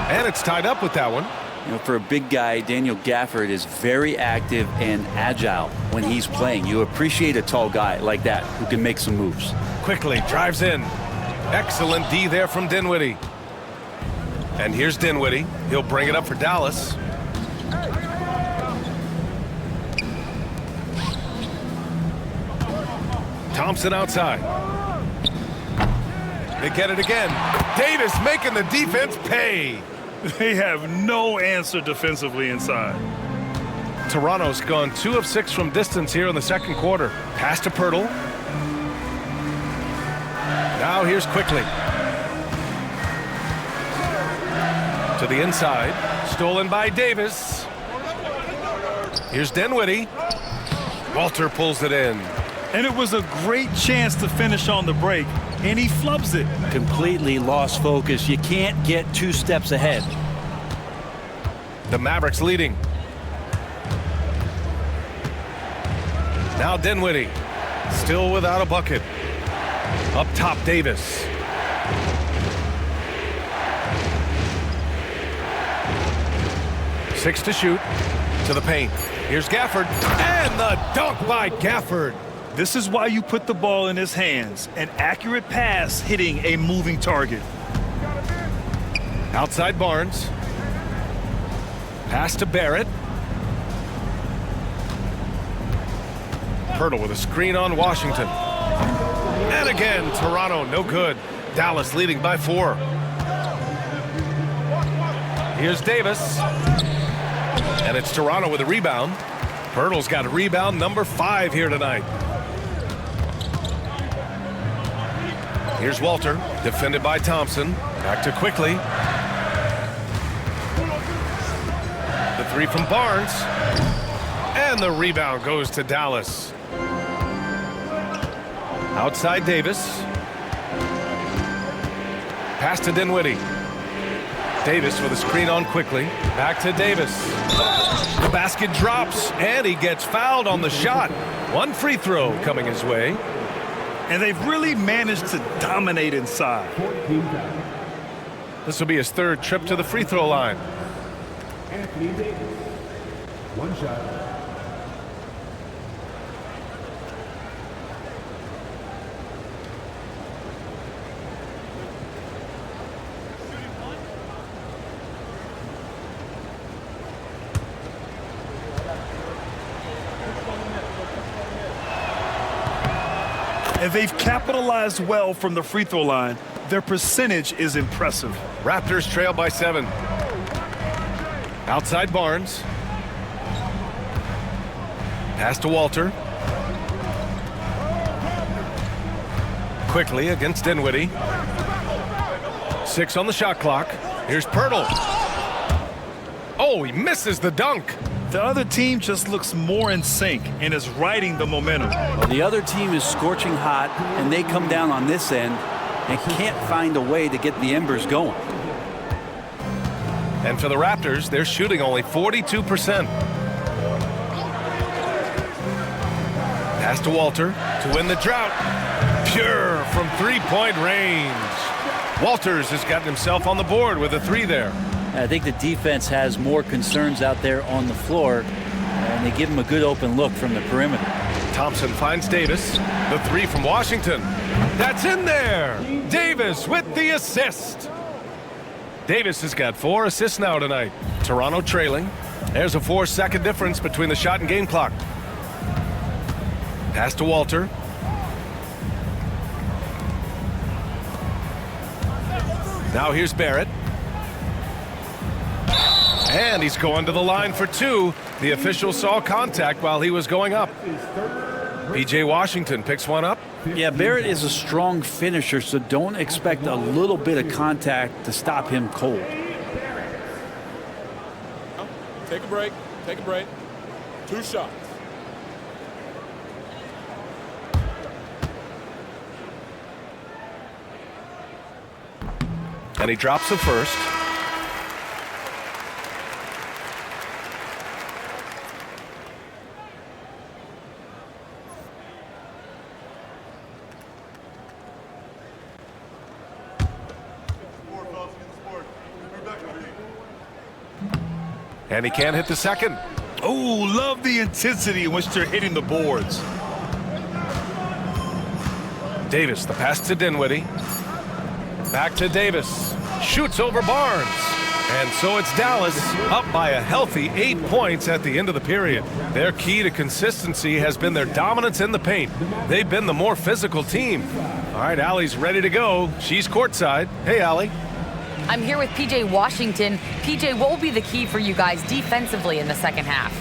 Speaker 2: And it's tied up with that one.
Speaker 4: You know, for a big guy, Daniel Gafford is very active and agile when he's playing. You appreciate a tall guy like that who can make some moves.
Speaker 2: Quickly drives in. Excellent D there from Dinwiddie. And here's Dinwiddie. He'll bring it up for Dallas. Thompson outside. They get it again. Davis making the defense pay.
Speaker 3: They have no answer defensively inside.
Speaker 2: Toronto's gone 2 of 6 from distance here in the second quarter. Pass to Pirtle. Now here's Quickly. To the inside. Stolen by Davis. Here's Dinwiddie. Walter pulls it in.
Speaker 3: And it was a great chance to finish on the break, and he flubs it.
Speaker 4: Completely lost focus. You can't get 2 steps ahead.
Speaker 2: The Mavericks leading. Now Dinwiddie. Still without a bucket. Up top, Davis. Six to shoot. To the paint. Here's Gafford. And the dunk by Gafford.
Speaker 3: This is why you put the ball in his hands. An accurate pass hitting a moving target.
Speaker 2: Outside Barnes. Pass to Barrett. Pirtle with a screen on Washington. And again, Toronto no good. Dallas leading by 4. Here's Davis. And it's Toronto with a rebound. Pirtle's got a rebound number 5 here tonight. Here's Walter, defended by Thompson. Back to Quickly. The 3 from Barnes. And the rebound goes to Dallas. Outside Davis. Pass to Dinwiddie. Davis with a screen on Quickly. Back to Davis. The basket drops, and he gets fouled on the shot. 1 free throw coming his way.
Speaker 3: And they've really managed to dominate inside.
Speaker 2: This will be his 3rd trip to the free throw line.
Speaker 7: Anthony Davis. 1 shot.
Speaker 3: And they've capitalized well from the free throw line. Their percentage is impressive.
Speaker 2: Raptors trail by 7. Outside Barnes. Pass to Walter. Quickly against Dinwiddie. 6 on the shot clock. Here's Pirtle. Oh, he misses the dunk.
Speaker 3: The other team just looks more in sync and is riding the momentum.
Speaker 4: Well, the other team is scorching hot, and they come down on this end and can't find a way to get the embers going.
Speaker 2: And for the Raptors, they're shooting only 42%. Pass to Walter to win the drought. Pure from 3-point range. Walters has gotten himself on the board with a 3 there.
Speaker 4: I think the defense has more concerns out there on the floor, and they give him a good open look from the perimeter.
Speaker 2: Thompson finds Davis. The 3 from Washington. That's in there. Davis with the assist. Davis has got 4 assists now tonight. Toronto trailing. There's a 4-second difference between the shot and game clock. Pass to Walter. Now here's Barrett. And he's going to the line for 2. The official saw contact while he was going up. P.J. Washington picks one up.
Speaker 4: Yeah, Barrett is a strong finisher, so don't expect a little bit of contact to stop him cold.
Speaker 6: Take a break. Take a break. 2 shots.
Speaker 2: And he drops the first. And he can't hit the second.
Speaker 3: Oh, love the intensity in which they're hitting the boards.
Speaker 2: Davis, the pass to Dinwiddie. Back to Davis. Shoots over Barnes. And so it's Dallas up by a healthy 8 points at the end of the period. Their key to consistency has been their dominance in the paint. They've been the more physical team. All right, Allie's ready to go. She's courtside. Hey, Allie.
Speaker 5: I'm here with PJ Washington. PJ, what will be the key for you guys defensively in the second half?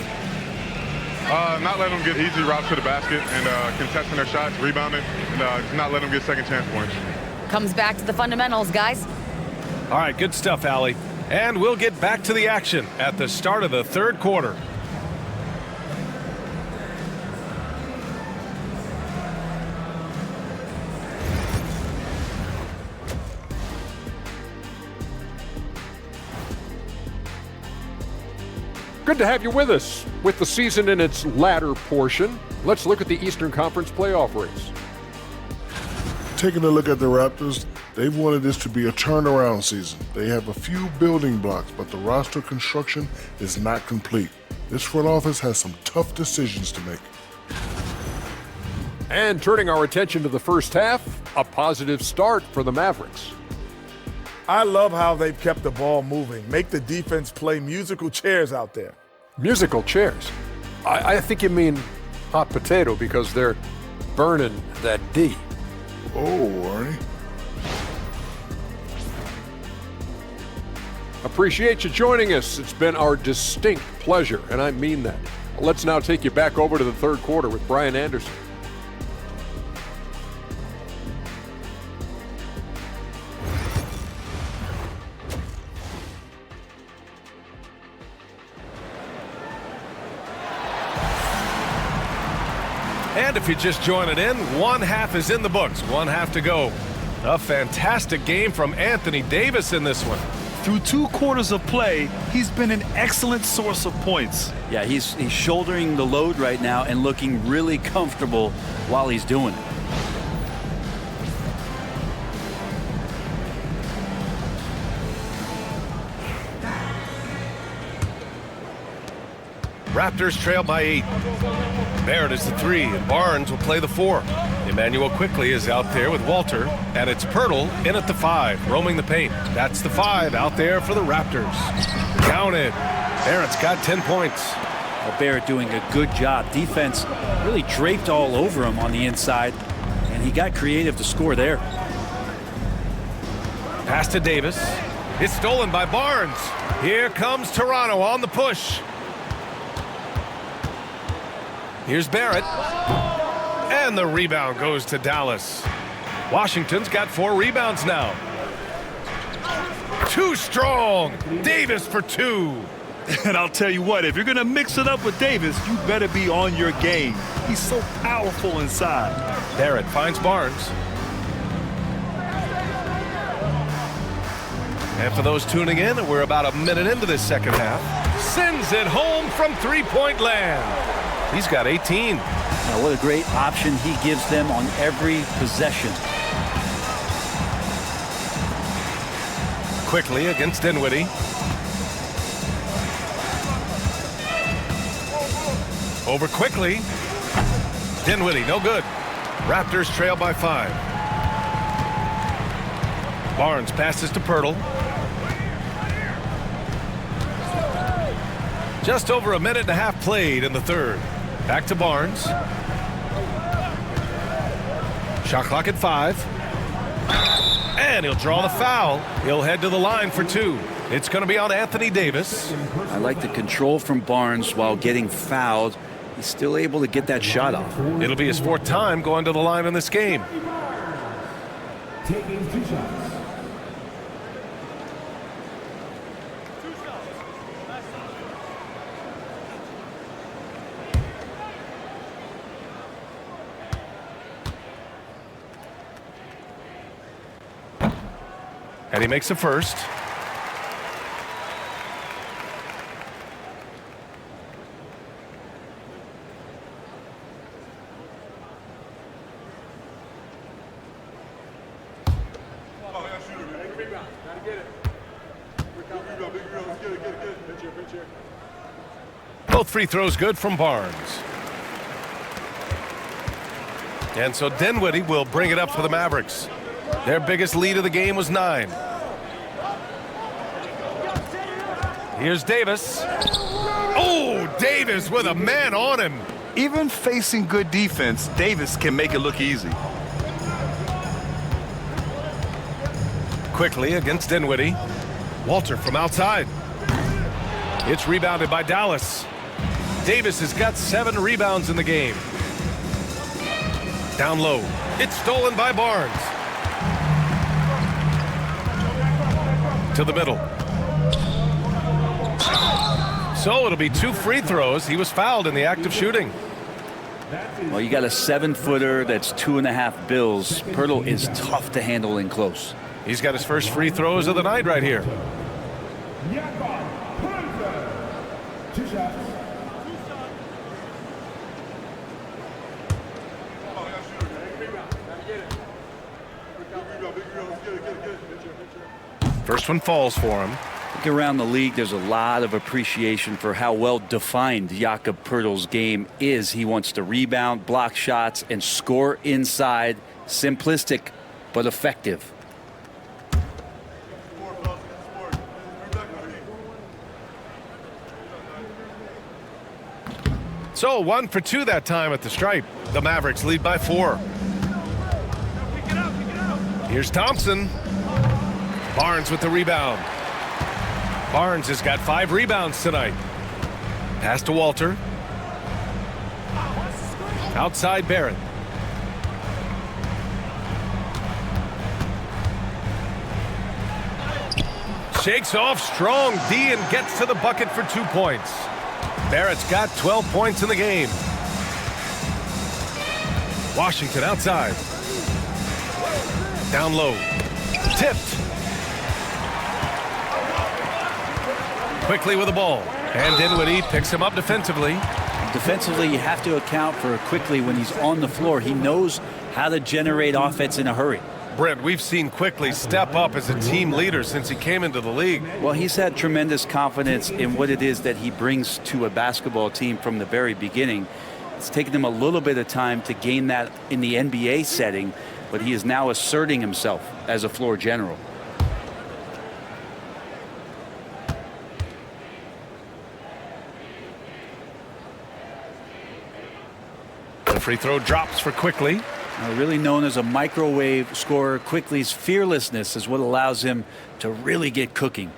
Speaker 8: Not letting them get easy routes to the basket and contesting their shots, rebounding, and not letting them get second chance points.
Speaker 5: Comes back to the fundamentals, guys.
Speaker 2: All right, good stuff, Allie. And we'll get back to the action at the start of the third quarter.
Speaker 9: Good to have you with us. With the season in its latter portion, let's look at the Eastern Conference playoff race.
Speaker 10: Taking a look at the Raptors, they've wanted this to be a turnaround season. They have a few building blocks, but the roster construction is not complete. This front office has some tough decisions to make.
Speaker 9: And turning our attention to the first half, a positive start for the Mavericks.
Speaker 11: I love how they've kept the ball moving. Make the defense play musical chairs out there.
Speaker 9: Musical chairs. I think you mean hot potato because they're burning that D.
Speaker 10: Oh, Arnie.
Speaker 9: Appreciate you joining us. It's been our distinct pleasure, and I mean that. Let's now take you back over to the third quarter with Brian Anderson.
Speaker 2: And if you're just joining in, one half is in the books, one half to go. A fantastic game from Anthony Davis in this one.
Speaker 3: Through 2 quarters of play, he's been an excellent source of points.
Speaker 4: Yeah, he's shouldering the load right now and looking really comfortable while he's doing it.
Speaker 2: Raptors trail by 8. Barrett is the 3, and Barnes will play the 4. Emmanuel quickly is out there with Walter, and it's Pirtle in at the 5, roaming the paint. That's the 5 out there for the Raptors. Counted. Barrett's got 10 points.
Speaker 4: Well, Barrett doing a good job. Defense really draped all over him on the inside, and he got creative to score there.
Speaker 2: Pass to Davis. It's stolen by Barnes. Here comes Toronto on the push. Here's Barrett. And the rebound goes to Dallas. Washington's got 4 rebounds now. Too strong. Davis for 2.
Speaker 3: And I'll tell you what, if you're going to mix it up with Davis, you better be on your game. He's so powerful inside.
Speaker 2: Barrett finds Barnes. And for those tuning in, we're about a minute into this second half. Sends it home from three-point land. He's got 18.
Speaker 4: Now, what a great option he gives them on every possession.
Speaker 2: Quickly against Dinwiddie. Over quickly. Dinwiddie, no good. Raptors trail by 5. Barnes passes to Pirtle. Just over a minute and a half played in the third. Back to Barnes. Shot clock at 5. And he'll draw the foul. He'll head to the line for 2. It's going to be on Anthony Davis.
Speaker 4: I like the control from Barnes while getting fouled. He's still able to get that shot off.
Speaker 2: It'll be his 4th time going to the line in this game.
Speaker 7: Taking 2 shots.
Speaker 2: And he makes the first. Both free throws good from Barnes. And so Dinwiddie will bring it up for the Mavericks. Their biggest lead of the game was 9. Here's Davis. Oh, Davis with a man on him.
Speaker 12: Even facing good defense, Davis can make it look easy.
Speaker 2: Quickly against Dinwiddie. Walter from outside. It's rebounded by Dallas. Davis has got 7 rebounds in the game. Down low. It's stolen by Barnes. To the middle. So it'll be 2 free throws. He was fouled in the act of shooting.
Speaker 4: Well, you got a 7-footer that's 2.5 bills. Pirtle is tough to handle in close.
Speaker 2: He's got his first free throws of the night right here. First one falls for him.
Speaker 4: Look around the league, there's a lot of appreciation for how well defined Jakob Pirtl's game is. He wants to rebound, block shots, and score inside. Simplistic, but effective.
Speaker 2: So 1 for 2 that time at the stripe. The Mavericks lead by 4. Here's Thompson. Barnes with the rebound. Barnes has got 5 rebounds tonight. Pass to Walter. Outside Barrett. Shakes off strong D and gets to the bucket for 2 points. Barrett's got 12 points in the game. Washington outside. Down low. Tipped. Quickly with the ball. And Dinwiddie picks him up defensively.
Speaker 4: Defensively, you have to account for Quickly when he's on the floor. He knows how to generate offense in a hurry.
Speaker 2: Brent, we've seen Quickly step up as a team leader since he came into the league.
Speaker 4: Well, he's had tremendous confidence in what it is that he brings to a basketball team from the very beginning. It's taken him a little bit of time to gain that in the NBA setting, but he is now asserting himself as a floor general.
Speaker 2: The free throw drops for Quickly.
Speaker 4: Really known as a microwave scorer, Quickly's fearlessness is what allows him to really get cooking.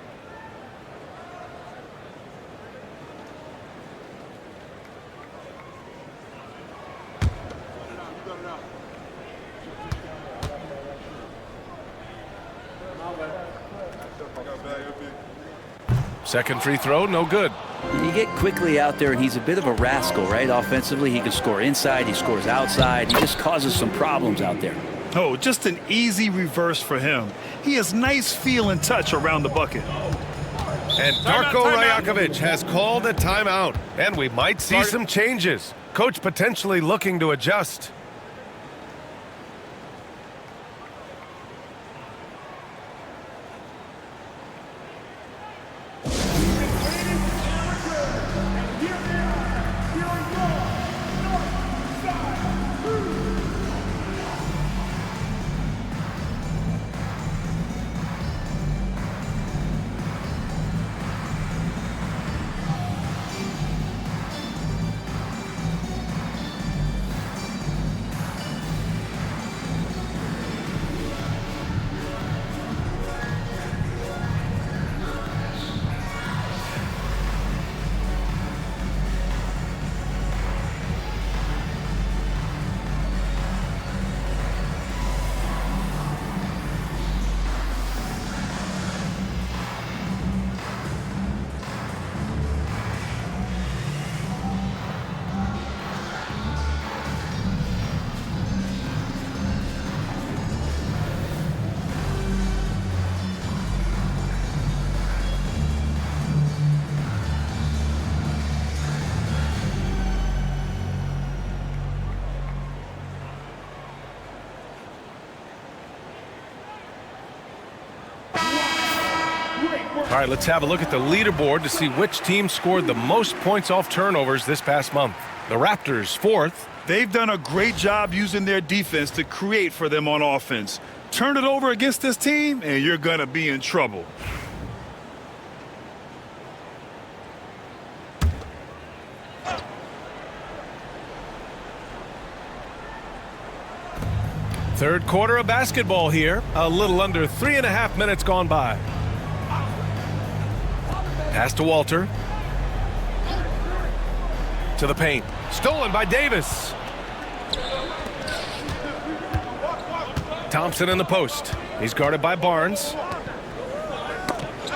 Speaker 2: Second free throw, no good.
Speaker 4: You get Quickly out there, and he's a bit of a rascal, right? Offensively, he can score inside, he scores outside. He just causes some problems out there.
Speaker 3: Oh, just an easy reverse for him. He has nice feel and touch around the bucket.
Speaker 2: And Darko Rajakovic has called a timeout, and we might see some changes. Coach potentially looking to adjust. All right, let's have a look at the leaderboard to see which team scored the most points off turnovers this past month. The Raptors, 4th.
Speaker 3: They've done a great job using their defense to create for them on offense. Turn it over against this team, and you're going to be in trouble.
Speaker 2: Third quarter of basketball here. A little under 3.5 minutes gone by. Pass to Walter. To the paint. Stolen by Davis. Thompson in the post. He's guarded by Barnes.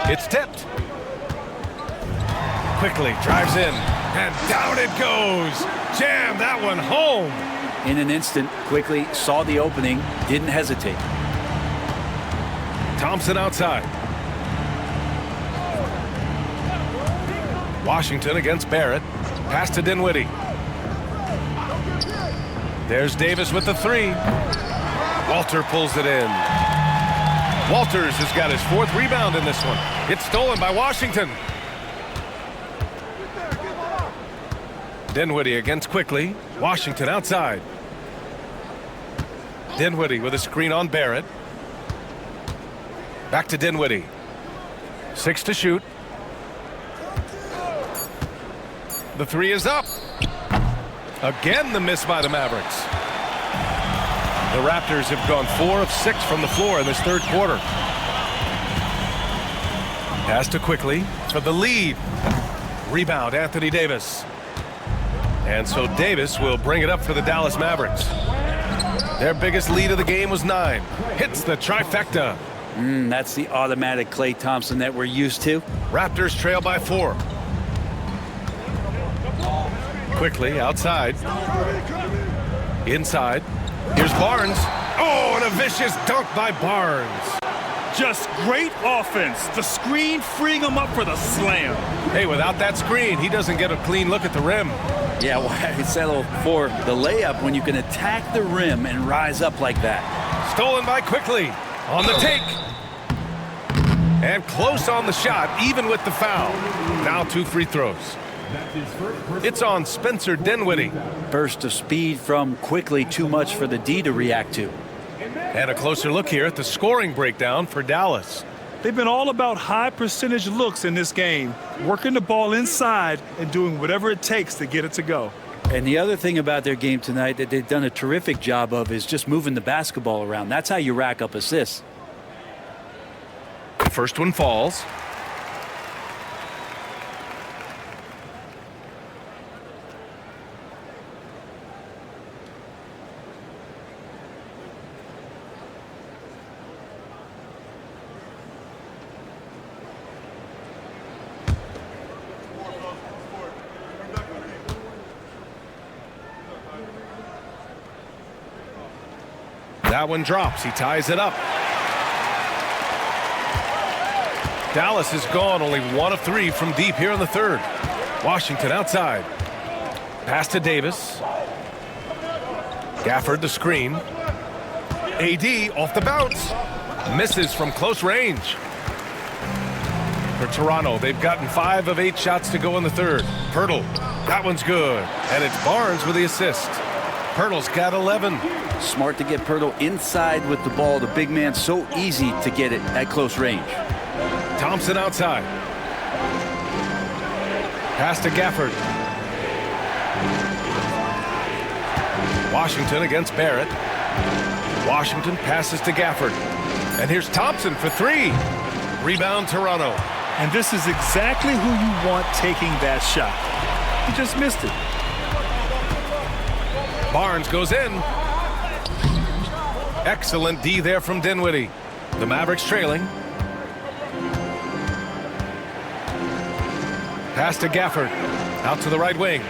Speaker 2: It's tipped. Quickly drives in. And down it goes. Jam that one home.
Speaker 4: In an instant, quickly saw the opening, didn't hesitate.
Speaker 2: Thompson outside. Washington against Barrett. Pass to Dinwiddie. There's Davis with the 3. Walter pulls it in. Walters has got his 4th rebound in this one. It's stolen by Washington. Dinwiddie against Quickly. Washington outside. Dinwiddie with a screen on Barrett. Back to Dinwiddie. 6 to shoot. The 3 is up. Again, the miss by the Mavericks. The Raptors have gone 4 of 6 from the floor in this third quarter. Pass to Quickly for the lead. Rebound, Anthony Davis. And so Davis will bring it up for the Dallas Mavericks. Their biggest lead of the game was 9. Hits the trifecta.
Speaker 4: That's the automatic Klay Thompson that we're used to.
Speaker 2: Raptors trail by 4. Quickly outside. Inside. Here's Barnes. Oh, and a vicious dunk by Barnes.
Speaker 3: Just great offense. The screen freeing him up for the slam.
Speaker 2: Hey, without that screen, he doesn't get a clean look at the rim.
Speaker 4: Yeah, why settle for the layup when you can attack the rim and rise up like that?
Speaker 2: Stolen by Quickly. On the take. And close on the shot, even with the foul. Now 2 free throws. It's on Spencer Dinwiddie.
Speaker 4: Burst of speed from Quickly, too much for the D to react to.
Speaker 2: And a closer look here at the scoring breakdown for Dallas.
Speaker 3: They've been all about high percentage looks in this game, working the ball inside and doing whatever it takes to get it to go.
Speaker 4: And the other thing about their game tonight that they've done a terrific job of is just moving the basketball around. That's how you rack up assists.
Speaker 2: The first one falls. That one drops. He ties it up. Dallas has gone only 1 of 3 from deep here in the third. Washington outside. Pass to Davis. Gafford the screen. AD off the bounce. Misses from close range. For Toronto, they've gotten 5 of 8 shots to go in the third. Pirtle. That one's good. And it's Barnes with the assist. Pirtle's got 11.
Speaker 4: Smart to get Pirtle inside with the ball. The big man so easy to get it at close range.
Speaker 2: Thompson outside. Pass to Gafford. Washington against Barrett. Washington passes to Gafford. And here's Thompson for 3. Rebound Toronto.
Speaker 3: And this is exactly who you want taking that shot. He just missed it.
Speaker 2: Barnes goes in. Excellent D there from Dinwiddie. The Mavericks trailing. Pass to Gafford. Out to the right wing.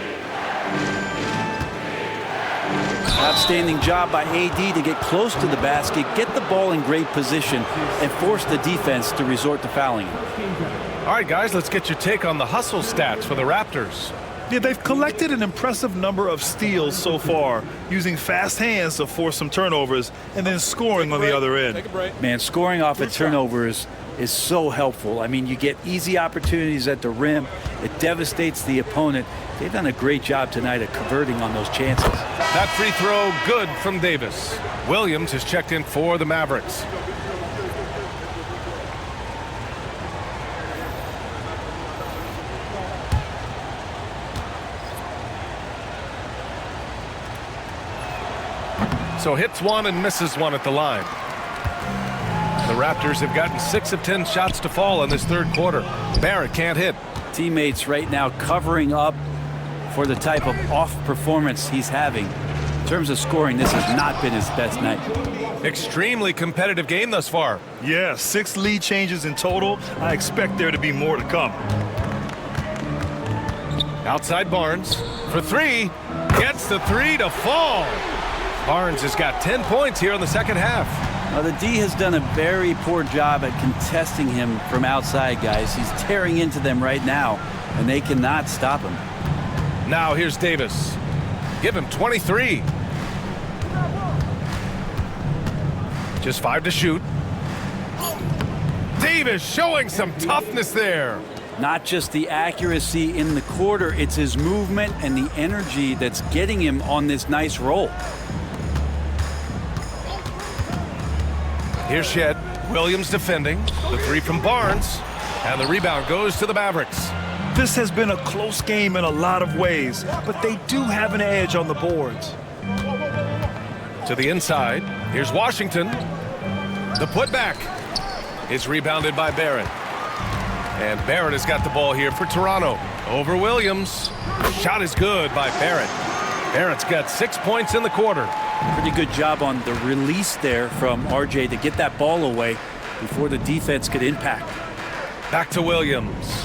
Speaker 4: Outstanding job by AD to get close to the basket, get the ball in great position, and force the defense to resort to fouling.
Speaker 2: All right, guys, let's get your take on the hustle stats for the Raptors.
Speaker 3: Yeah, they've collected an impressive number of steals so far, using fast hands to force some turnovers and then scoring on the other end.
Speaker 4: Man, scoring off a turnover is is so helpful. I mean, you get easy opportunities at the rim. It devastates the opponent. They've done a great job tonight at converting on those chances.
Speaker 2: That free throw good from Davis. Williams has checked in for the Mavericks. So hits one and misses one at the line. The Raptors have gotten 6 of 10 shots to fall in this third quarter. Barrett can't hit.
Speaker 4: Teammates right now covering up for the type of off performance he's having. In terms of scoring, this has not been his best night.
Speaker 2: Extremely competitive game thus far.
Speaker 3: Yeah, 6 lead changes in total. I expect there to be more to come.
Speaker 2: Outside Barnes for 3. Gets the 3 to fall. Barnes has got 10 points here in the second half.
Speaker 4: Well, the D has done a very poor job at contesting him from outside, guys. He's tearing into them right now, and they cannot stop him.
Speaker 2: Now here's Davis. Give him 23. Just 5 to shoot. Davis showing some toughness there.
Speaker 4: Not just the accuracy in the quarter, it's his movement and the energy that's getting him on this nice roll.
Speaker 2: Here's Shed. Williams defending. The 3 from Barnes. And the rebound goes to the Mavericks.
Speaker 3: This has been a close game in a lot of ways, but they do have an edge on the boards.
Speaker 2: To the inside. Here's Washington. The putback is rebounded by Barrett. And Barrett has got the ball here for Toronto. Over Williams. Shot is good by Barrett. Barrett's got 6 points in the quarter.
Speaker 4: Pretty good job on the release there from RJ to get that ball away before the defense could impact.
Speaker 2: Back to Williams.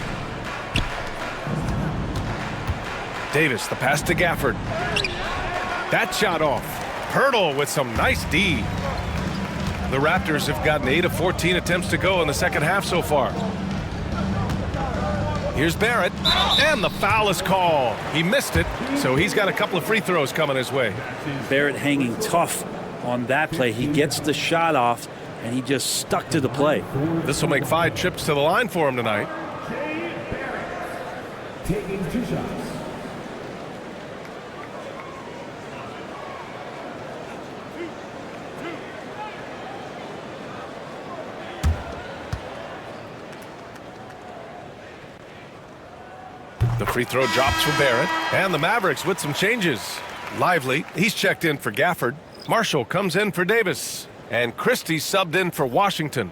Speaker 2: Davis, the pass to Gafford. That shot off. Hurdle with some nice D. The Raptors have gotten 8 of 14 attempts to go in the second half so far. Here's Barrett, and the foul is called. He missed it, so he's got a couple of free throws coming his way.
Speaker 4: Barrett hanging tough on that play. He gets the shot off, and he just stuck to the play.
Speaker 2: This will make 5 trips to the line for him tonight.
Speaker 7: Taking 2 shots.
Speaker 2: The free throw drops for Barrett, and the Mavericks with some changes. Lively, he's checked in for Gafford. Marshall comes in for Davis, and Christie subbed in for Washington.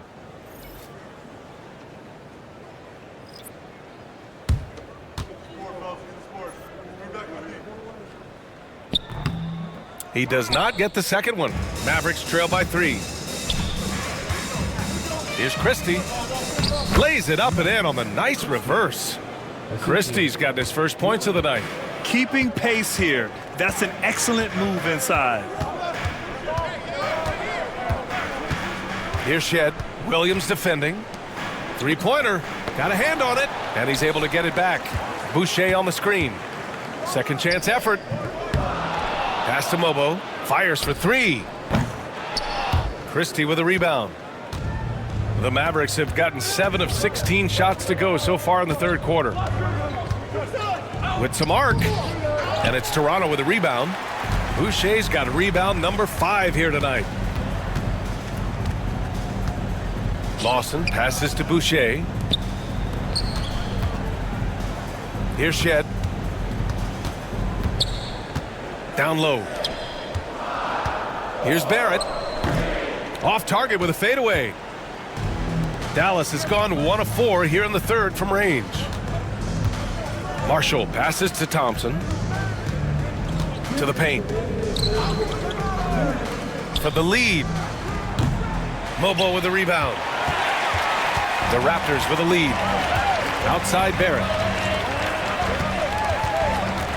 Speaker 2: He does not get the second one. Mavericks trail by 3. Here's Christie. Lays it up and in on the nice reverse. Christie's got his first points of the night.
Speaker 3: Keeping pace here. That's an excellent move inside.
Speaker 2: Here's Shed. Williams defending. 3-pointer. Got a hand on it. And he's able to get it back. Boucher on the screen. Second chance effort. Pass to Mobo. Fires for 3. Christie with a rebound. The Mavericks have gotten 7 of 16 shots to go so far in the third quarter. With some arc. And it's Toronto with a rebound. Boucher's got rebound number 5 here tonight. Lawson passes to Boucher. Here's Shed. Down low. Here's Barrett. Off target with a fadeaway. Dallas has gone 1 of 4 here in the third from range. Marshall passes to Thompson. To the paint. For the lead. Mobo with the rebound. The Raptors with a lead. Outside Barrett.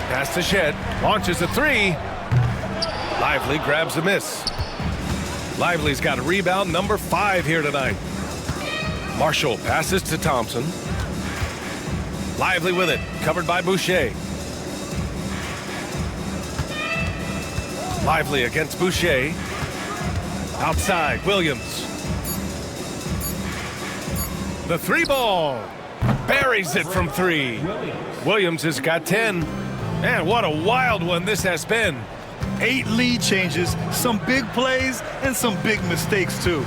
Speaker 2: Pass to Shed. Launches a 3. Lively grabs a miss. Lively's got a rebound number 5 here tonight. Marshall passes to Thompson. Lively with it. Covered by Boucher. Lively against Boucher. Outside, Williams. The three ball. Buries it from three. Williams has got 10. Man, what a wild one this has been.
Speaker 3: 8 lead changes, some big plays, and some big mistakes, too.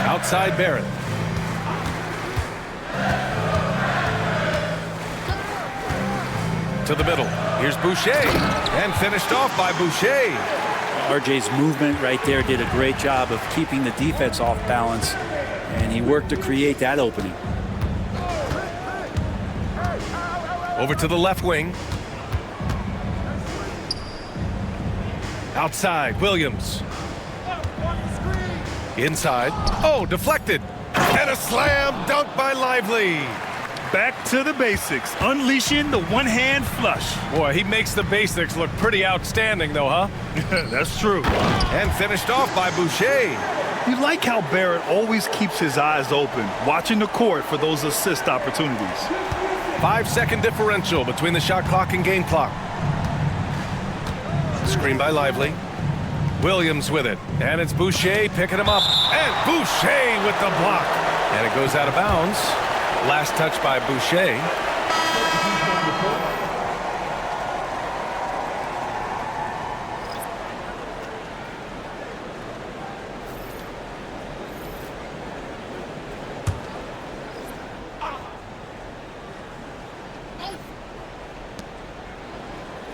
Speaker 2: Outside Barrett. To the middle. Here's Boucher. And finished off by Boucher.
Speaker 4: RJ's movement right there did a great job of keeping the defense off balance, and he worked to create that opening.
Speaker 2: Over to the left wing. Outside, Williams. Inside. Oh, deflected. And a slam dunk by Lively.
Speaker 3: Back to the basics, unleashing the one-hand flush.
Speaker 2: Boy, he makes the basics look pretty outstanding, though, huh?
Speaker 3: That's true.
Speaker 2: And finished off by Boucher.
Speaker 3: You like how Barrett always keeps his eyes open, watching the court for those assist opportunities.
Speaker 2: 5-second differential between the shot clock and game clock. Screen by Lively. Williams with it. And it's Boucher picking him up. And Boucher with the block. And it goes out of bounds. Last touch by Boucher.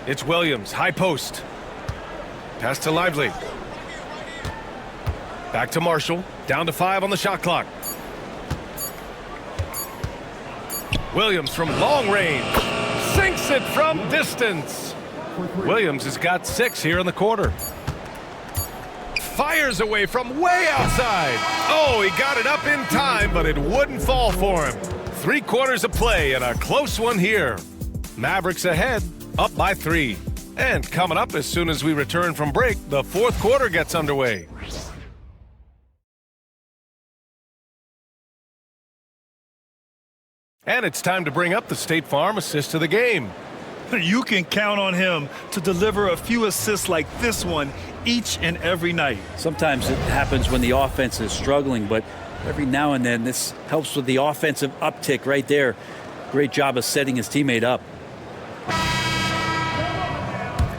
Speaker 2: It's Williams, high post. Pass to Lively. Back to Marshall. Down to 5 on the shot clock. Williams from long range. Sinks it from distance. Williams has got 6 here in the quarter. Fires away from way outside. Oh, he got it up in time, but it wouldn't fall for him. 3 quarters of play and a close one here. Mavericks ahead, up by 3. And coming up as soon as we return from break, the 4th quarter gets underway. And it's time to bring up the State Farm assist of the game.
Speaker 3: You can count on him to deliver a few assists like this one each and every night.
Speaker 4: Sometimes it happens when the offense is struggling, but every now and then this helps with the offensive uptick right there. Great job of setting his teammate up.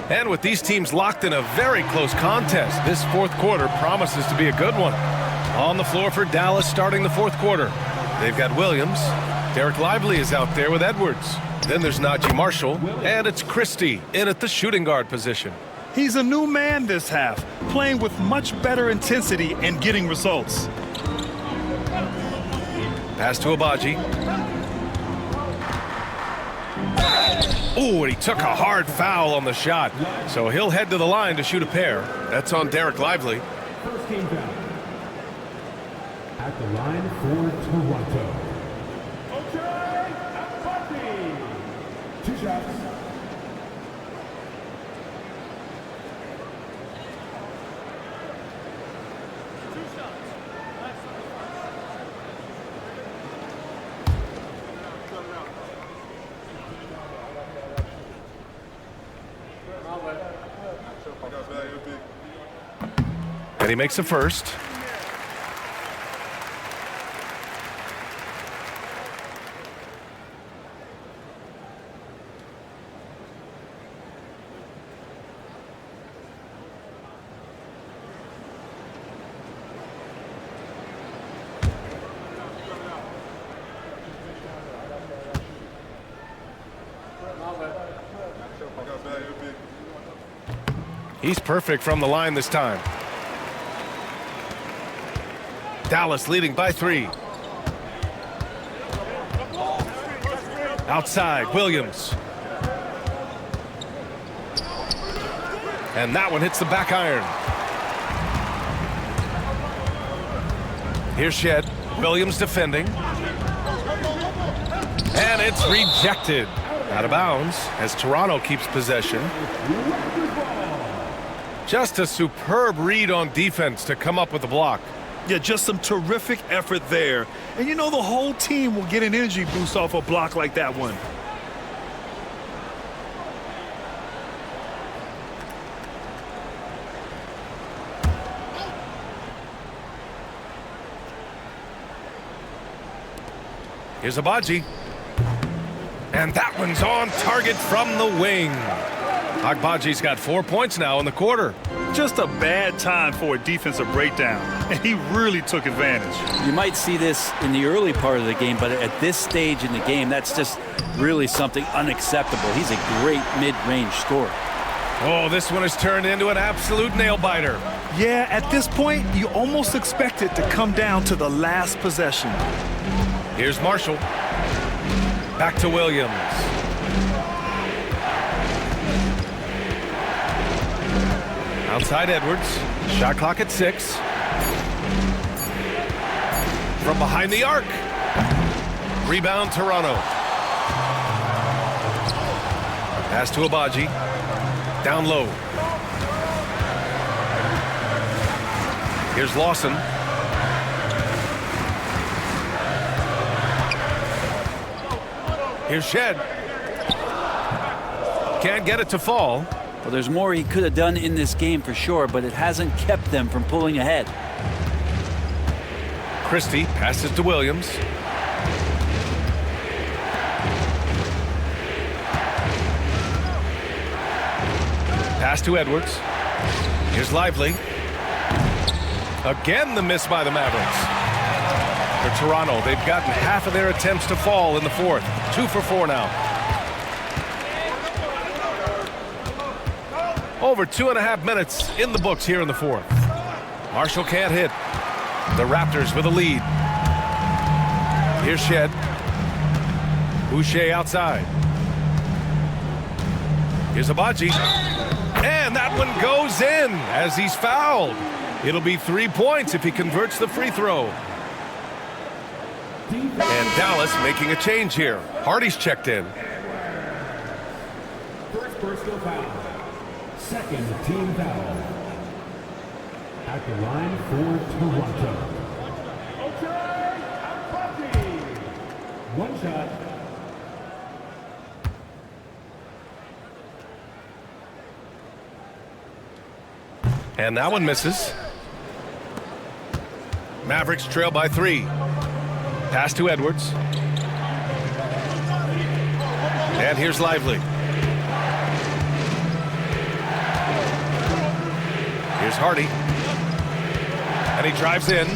Speaker 2: And with these teams locked in a very close contest, this 4th quarter promises to be a good one. On the floor for Dallas starting the 4th quarter. They've got Williams. Derek Lively is out there with Edwards. Then there's Najee Marshall, and it's Christie in at the shooting guard position.
Speaker 3: He's a new man this half, playing with much better intensity and getting results.
Speaker 2: Pass to Abaji. Oh, and he took a hard foul on the shot. So he'll head to the line to shoot a pair. That's on Derek Lively.
Speaker 7: First team foul. At the line for Toronto. Okay, Abaji. 2 shots.
Speaker 2: And he makes a first. He's perfect from the line this time. Dallas leading by 3. Outside, Williams. And that one hits the back iron. Here's Shed. Williams defending. And it's rejected. Out of bounds as Toronto keeps possession. Just a superb read on defense to come up with the block.
Speaker 3: Yeah, just some terrific effort there. And you know the whole team will get an energy boost off a block like that one.
Speaker 2: Here's Agbaji. And that one's on target from the wing. Agbaji's got 4 points now in the quarter.
Speaker 3: Just a bad time for a defensive breakdown, and he really took advantage.
Speaker 4: You might see this in the early part of the game, but at this stage in the game, that's just really something unacceptable. He's a great mid-range scorer.
Speaker 2: Oh, this one has turned into an absolute nail-biter.
Speaker 3: Yeah, at this point, you almost expect it to come down to the last possession.
Speaker 2: Here's Marshall. Back to Williams. Outside Edwards. Shot clock at 6. From behind the arc. Rebound Toronto. Pass to Agbaji. Down low. Here's Lawson. Here's Shed. Can't get it to fall.
Speaker 4: Well, there's more he could have done in this game for sure, but it hasn't kept them from pulling ahead.
Speaker 2: Christie passes to Williams. Pass to Edwards. Here's Lively. Again, the miss by the Mavericks. For Toronto, they've gotten half of their attempts to fall in the fourth. 2 for 4 now. Over 2.5 minutes in the books here in the fourth. Marshall can't hit. The Raptors with a lead. Here's Shed. Boucher outside. Here's Agbaji. And that one goes in as he's fouled. It'll be 3 points if he converts the free throw. And Dallas making a change here. Hardy's checked in.
Speaker 7: First personal foul. Second team foul. At the line for Toronto. Okay, Agbaji. One shot.
Speaker 2: And that one misses. Mavericks trail by 3. Pass to Edwards. And here's Lively. Here's Hardy. And he drives in.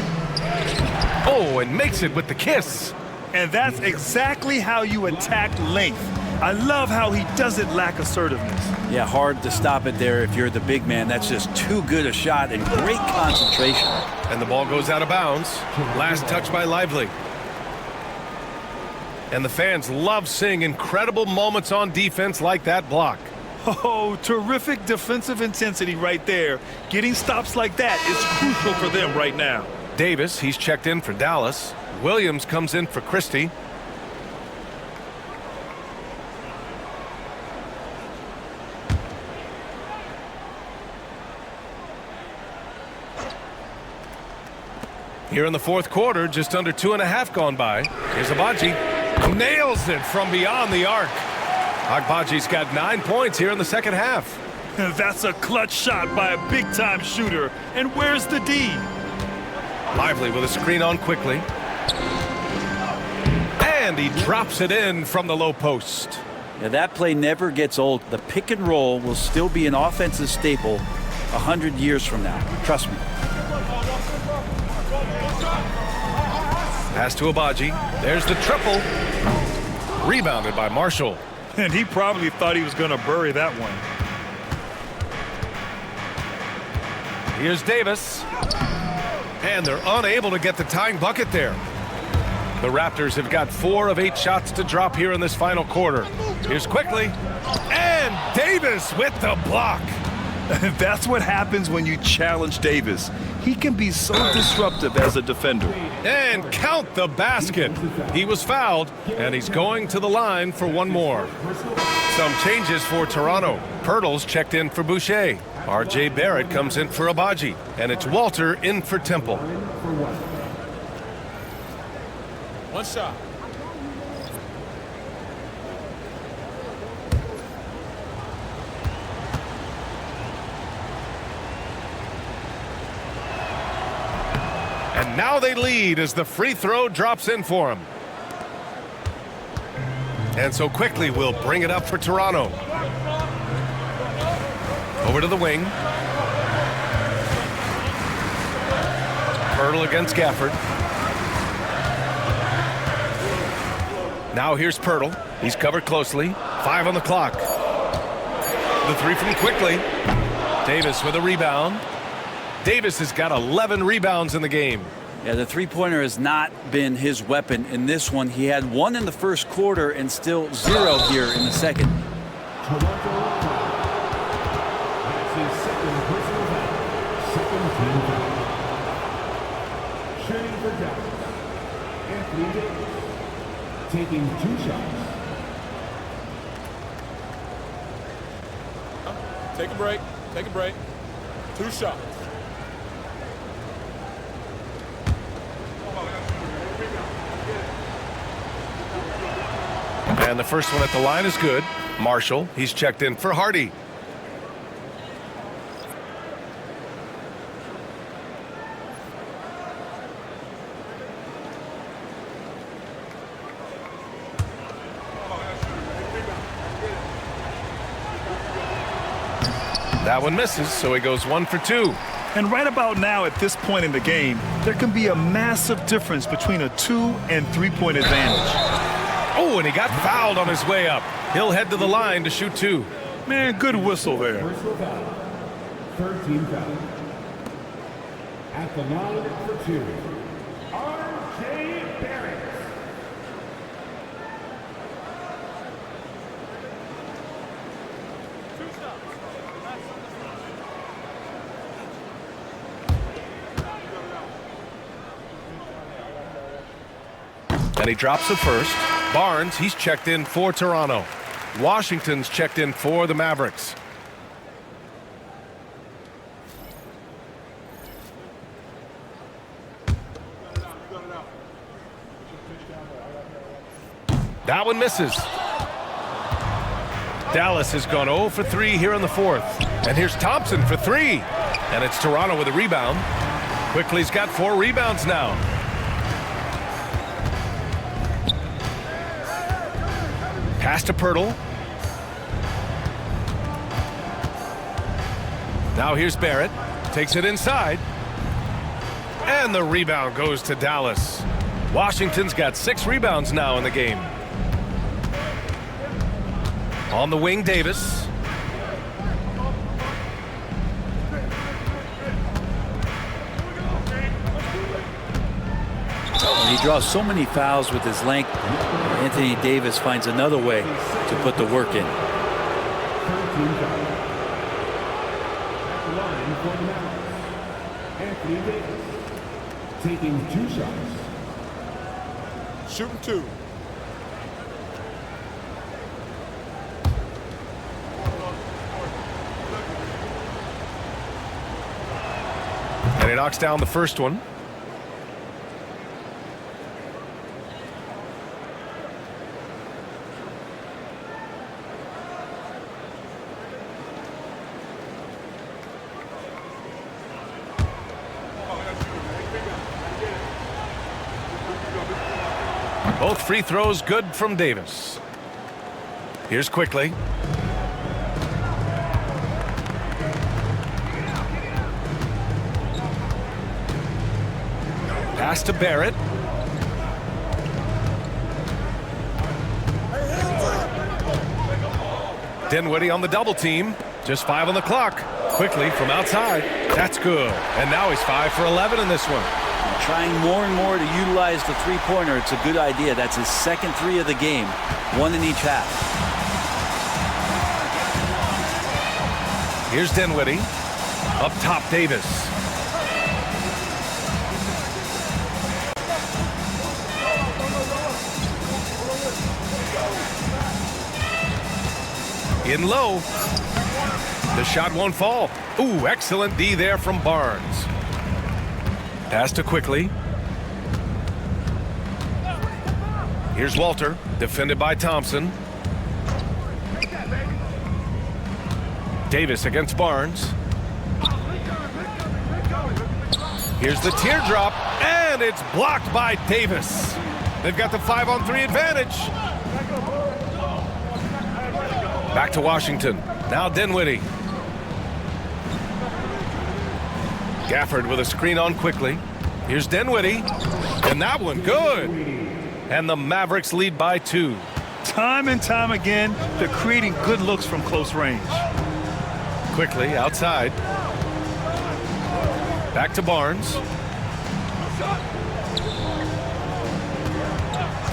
Speaker 2: Oh, and makes it with the kiss.
Speaker 3: And that's exactly how you attack length. I love how he doesn't lack assertiveness.
Speaker 4: Yeah, hard to stop it there if you're the big man. That's just too good a shot and great concentration.
Speaker 2: And the ball goes out of bounds. Last touch by Lively. And the fans love seeing incredible moments on defense like that block.
Speaker 3: Oh, terrific defensive intensity right there. Getting stops like that is crucial for them right now.
Speaker 2: Davis, he's checked in for Dallas. Williams comes in for Christie. Here in the fourth quarter, just under 2.5 gone by. Here's Agbaji. Nails it from beyond the arc. Agbaji's got 9 points here in the second half.
Speaker 3: That's a clutch shot by a big-time shooter. And where's the D?
Speaker 2: Lively with a screen on quickly. And he drops it in from the low post.
Speaker 4: Yeah, that play never gets old. The pick and roll will still be an offensive staple 100 years from now. Trust me.
Speaker 2: Pass to Agbaji. There's the triple. Rebounded by Marshall.
Speaker 3: And he probably thought he was going to bury that one.
Speaker 2: Here's Davis. And they're unable to get the tying bucket there. The Raptors have got 4 of 8 shots to drop here in this final quarter. Here's quickly. And Davis with the block.
Speaker 12: That's what happens when you challenge Davis. He can be so disruptive as a defender.
Speaker 2: And count the basket. He was fouled, and he's going to the line for one more. Some changes for Toronto. Pirtle's checked in for Boucher. R.J. Barrett comes in for Agbaji. And it's Walter in for Temple.
Speaker 6: One shot.
Speaker 2: And now they lead as the free throw drops in for him. And so quickly we'll bring it up for Toronto. Over to the wing. Pirtle against Gafford. Now here's Pirtle. He's covered closely. 5 on the clock. The three from quickly. Davis with a rebound. Davis has got 11 rebounds in the game.
Speaker 4: Yeah, the three-pointer has not been his weapon in this one. He had 1 in the first quarter and still 0 here in the second.
Speaker 7: Toronto foul. That's his second personal foul. Second team foul. Shooting for Dallas. Anthony Davis. Taking 2 shots.
Speaker 6: Take a break. Take a break. 2 shots.
Speaker 2: And the first one at the line is good. Marshall, he's checked in for Hardy. That one misses, so he goes 1 for 2.
Speaker 3: And right about now, at this point in the game, there can be a massive difference between a 2- and 3-point advantage.
Speaker 2: Oh, and he got fouled on his way up. He'll head to the line to shoot 2.
Speaker 3: Man, good whistle there.
Speaker 7: Personal foul. Third team foul. At the line for 2. R.J. Barrett.
Speaker 2: And he drops the first. Barnes, he's checked in for Toronto. Washington's checked in for the Mavericks. That one misses. Dallas has gone 0 for 3 here in the fourth. And here's Thompson for 3. And it's Toronto with a rebound. Quickly's got 4 rebounds now. Pass to Pirtle. Now here's Barrett. Takes it inside. And the rebound goes to Dallas. Washington's got 6 rebounds now in the game. On the wing, Davis.
Speaker 4: He draws so many fouls with his length. Anthony Davis finds another way to put the work in.
Speaker 7: Third team foul. At the line for the Mavericks. Anthony Davis. Taking 2 shots.
Speaker 6: Shooting 2.
Speaker 2: And he knocks down the first one. Both free throws good from Davis. Here's Quickly. Pass to Barrett. Dinwiddie on the double team. Just 5 on the clock. Quickly from outside. That's good. And now he's 5 for 11 in this one.
Speaker 4: Trying more and more to utilize the three-pointer. It's a good idea. That's his second 3 of the game. 1 in each half.
Speaker 2: Here's Dinwiddie. Up top, Davis. In low. The shot won't fall. Ooh, excellent D there from Barnes. Pass to Quickly. Here's Walter, defended by Thompson. Davis against Barnes. Here's the teardrop, and it's blocked by Davis. They've got the 5-on-3 advantage. Back to Washington. Now Dinwiddie. Gafford with a screen on quickly. Here's Dinwiddie. And that one good. And the Mavericks lead by 2.
Speaker 3: Time and time again, they're creating good looks from close range.
Speaker 2: Quickly outside. Back to Barnes.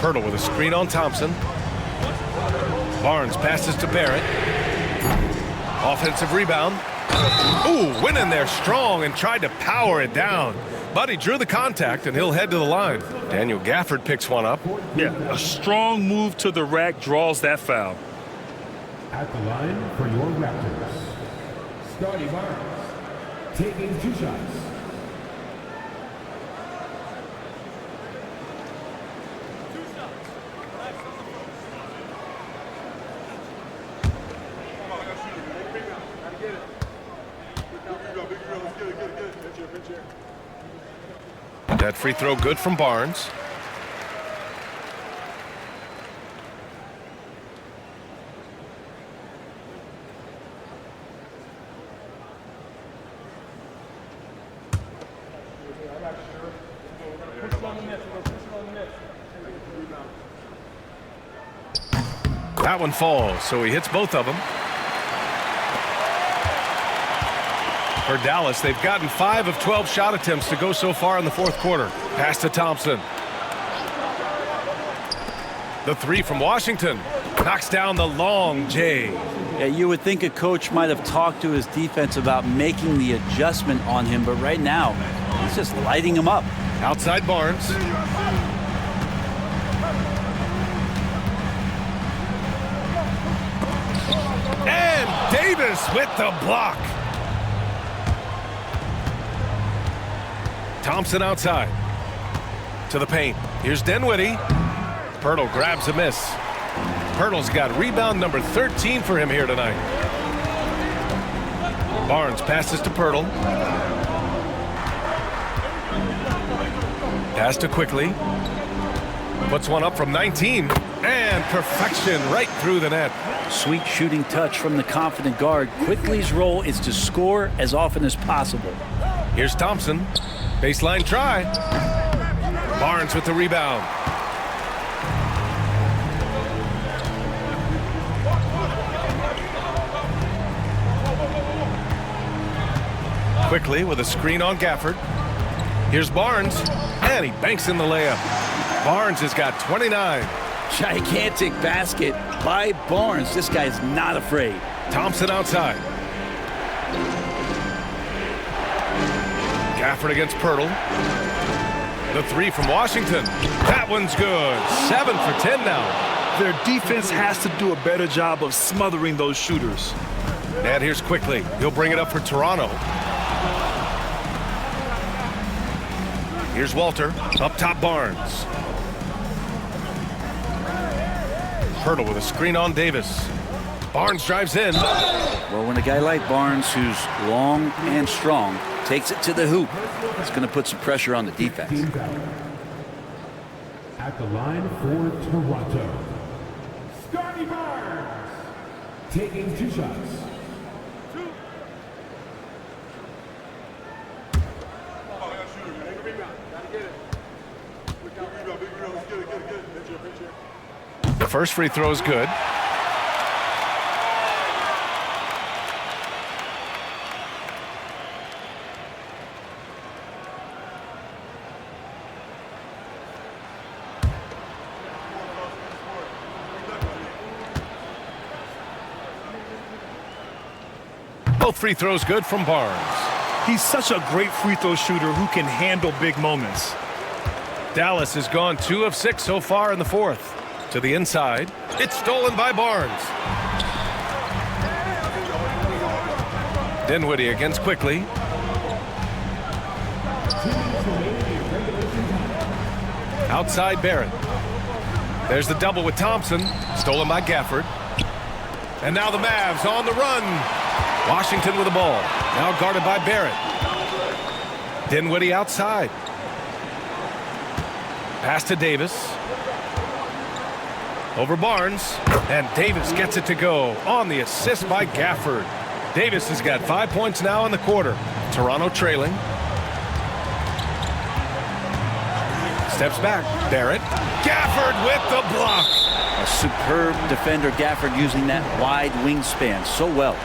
Speaker 2: Pirtle with a screen on Thompson. Barnes passes to Barrett. Offensive rebound. Ooh, went in there strong and tried to power it down. But he drew the contact, and he'll head to the line. Daniel Gafford picks one up.
Speaker 3: Yeah, a strong move to the rack draws that foul.
Speaker 7: At the line for your Raptors, Scotty Barnes, taking 2 shots.
Speaker 2: That free throw good from Barnes. That one falls, so he hits both of them. For Dallas, they've gotten 5 of 12 shot attempts to go so far in the fourth quarter. Pass to Thompson. The 3 from Washington knocks down the long J.
Speaker 4: Yeah, you would think a coach might have talked to his defense about making the adjustment on him, but right now, he's just lighting him up.
Speaker 2: Outside Barnes. And Davis with the block. Thompson outside. To the paint. Here's Dinwiddie. Pirtle grabs a miss. Pirtle's got rebound number 13 for him here tonight. Barnes passes to Pirtle. Pass to Quickly. Puts one up from 19. And perfection right through the net.
Speaker 4: Sweet shooting touch from the confident guard. Quickly's role is to score as often as possible.
Speaker 2: Here's Thompson. Baseline try. Barnes with the rebound. Quickly with a screen on Gafford. Here's Barnes, and he banks in the layup. Barnes has got 29.
Speaker 4: Gigantic basket by Barnes. This guy's not afraid.
Speaker 2: Thompson outside. Gafford against Pirtle. The 3 from Washington. That one's good. 7 for 10 now.
Speaker 3: Their defense has to do a better job of smothering those shooters.
Speaker 2: And here's Quickly. He'll bring it up for Toronto. Here's Walter. Up top Barnes. Pirtle with a screen on Davis. Barnes drives in.
Speaker 4: Well, when a guy like Barnes, who's long and strong, takes it to the hoop, it's going to put some pressure on the defense.
Speaker 7: At the line for Toronto, Scotty Barnes, taking 2 shots.
Speaker 2: The first free throw is good. Both free throws good from Barnes.
Speaker 3: He's such a great free throw shooter who can handle big moments.
Speaker 2: Dallas has gone 2 of 6 so far in the fourth. To the inside. It's stolen by Barnes. Dinwiddie against Quickly. Outside Barrett. There's the double with Thompson. Stolen by Gafford. And now the Mavs on the run. Washington with the ball. Now guarded by Barrett. Dinwiddie outside. Pass to Davis. Over Barnes, and Davis gets it to go on the assist by Gafford. Davis has got 5 points now in the quarter. Toronto trailing. Steps back. Barrett. Gafford with the block.
Speaker 4: A superb defender, Gafford, using that wide wingspan so well.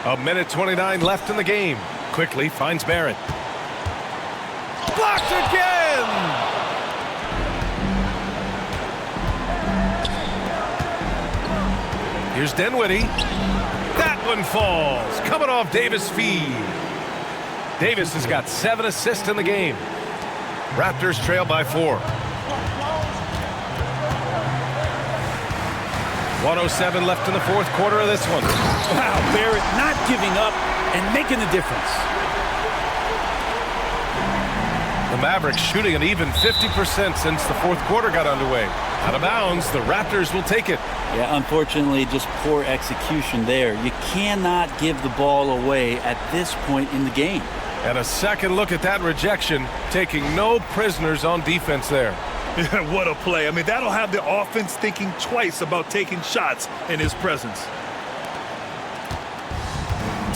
Speaker 2: A minute 29 left in the game. Quickly finds Barrett. Blocked again! Here's Dinwiddie. That one falls. Coming off Davis' feed. Davis has got 7 assists in the game. Raptors trail by 4. 1:07 left in the fourth quarter of this one.
Speaker 13: Wow, Barrett not giving up and making the difference.
Speaker 2: The Mavericks shooting an even 50% since the fourth quarter got underway. Out of bounds, the Raptors will take it.
Speaker 4: Yeah, unfortunately, just poor execution there. You cannot give the ball away at this point in the game.
Speaker 2: And a second look at that rejection, taking no prisoners on defense there.
Speaker 3: What a play. I mean, that'll have the offense thinking twice about taking shots in his presence.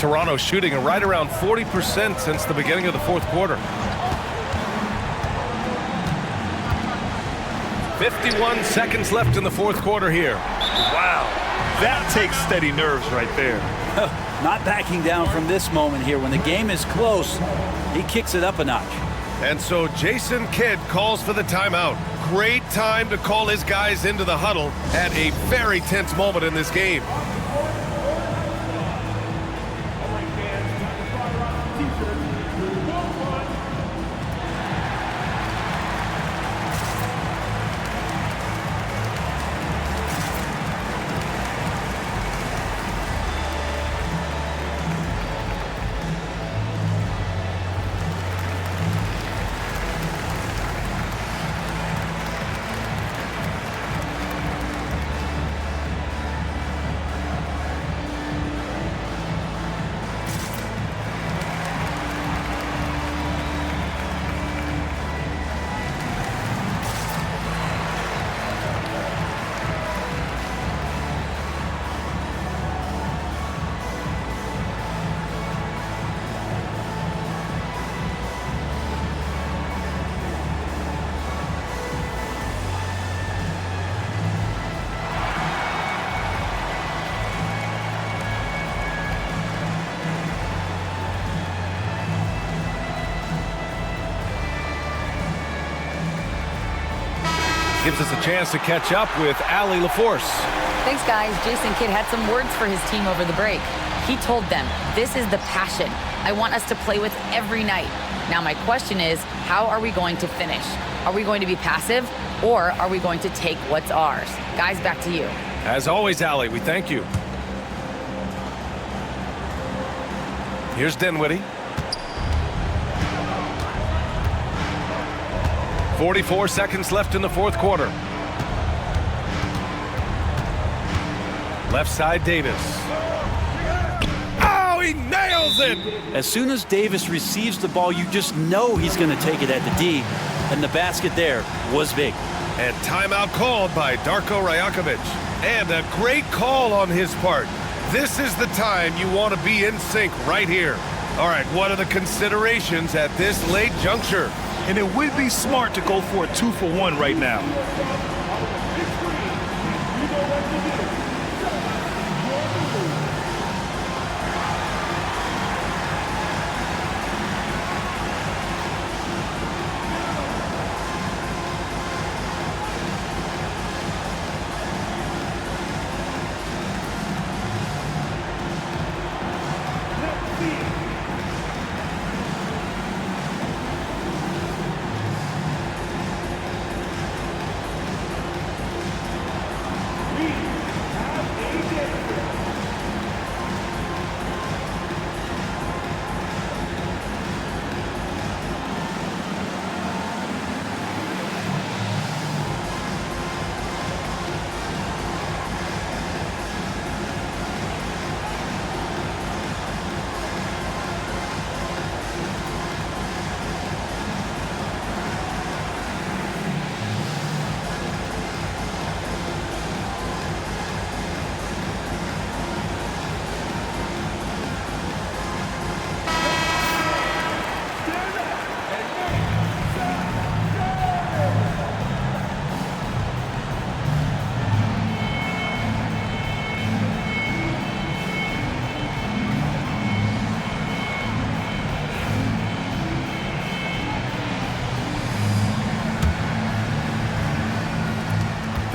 Speaker 2: Toronto shooting right around 40% since the beginning of the fourth quarter. 51 seconds left in the fourth quarter here.
Speaker 3: Wow, that takes steady nerves right there.
Speaker 4: Not backing down from this moment here. When the game is close, he kicks it up a notch.
Speaker 2: And so Jason Kidd calls for the timeout. Great time to call his guys into the huddle at a very tense moment in this game. Gives us a chance to catch up with Allie LaForce.
Speaker 5: Thanks, guys. Jason Kidd had some words for his team over the break. He told them, this is the passion I want us to play with every night. Now my question is, how are we going to finish? Are we going to be passive, or are we going to take what's ours? Guys, back to you.
Speaker 2: As always, Allie, we thank you. Here's Dinwiddie. 44 seconds left in the fourth quarter. Left side, Davis. Oh, he nails it!
Speaker 4: As soon as Davis receives the ball, you just know he's going to take it at the D. And the basket there was big.
Speaker 2: And timeout called by Darko Rajakovic. And a great call on his part. This is the time you want to be in sync right here. All right, what are the considerations at this late juncture?
Speaker 3: And it would be smart to go for a 2-for-1 right now.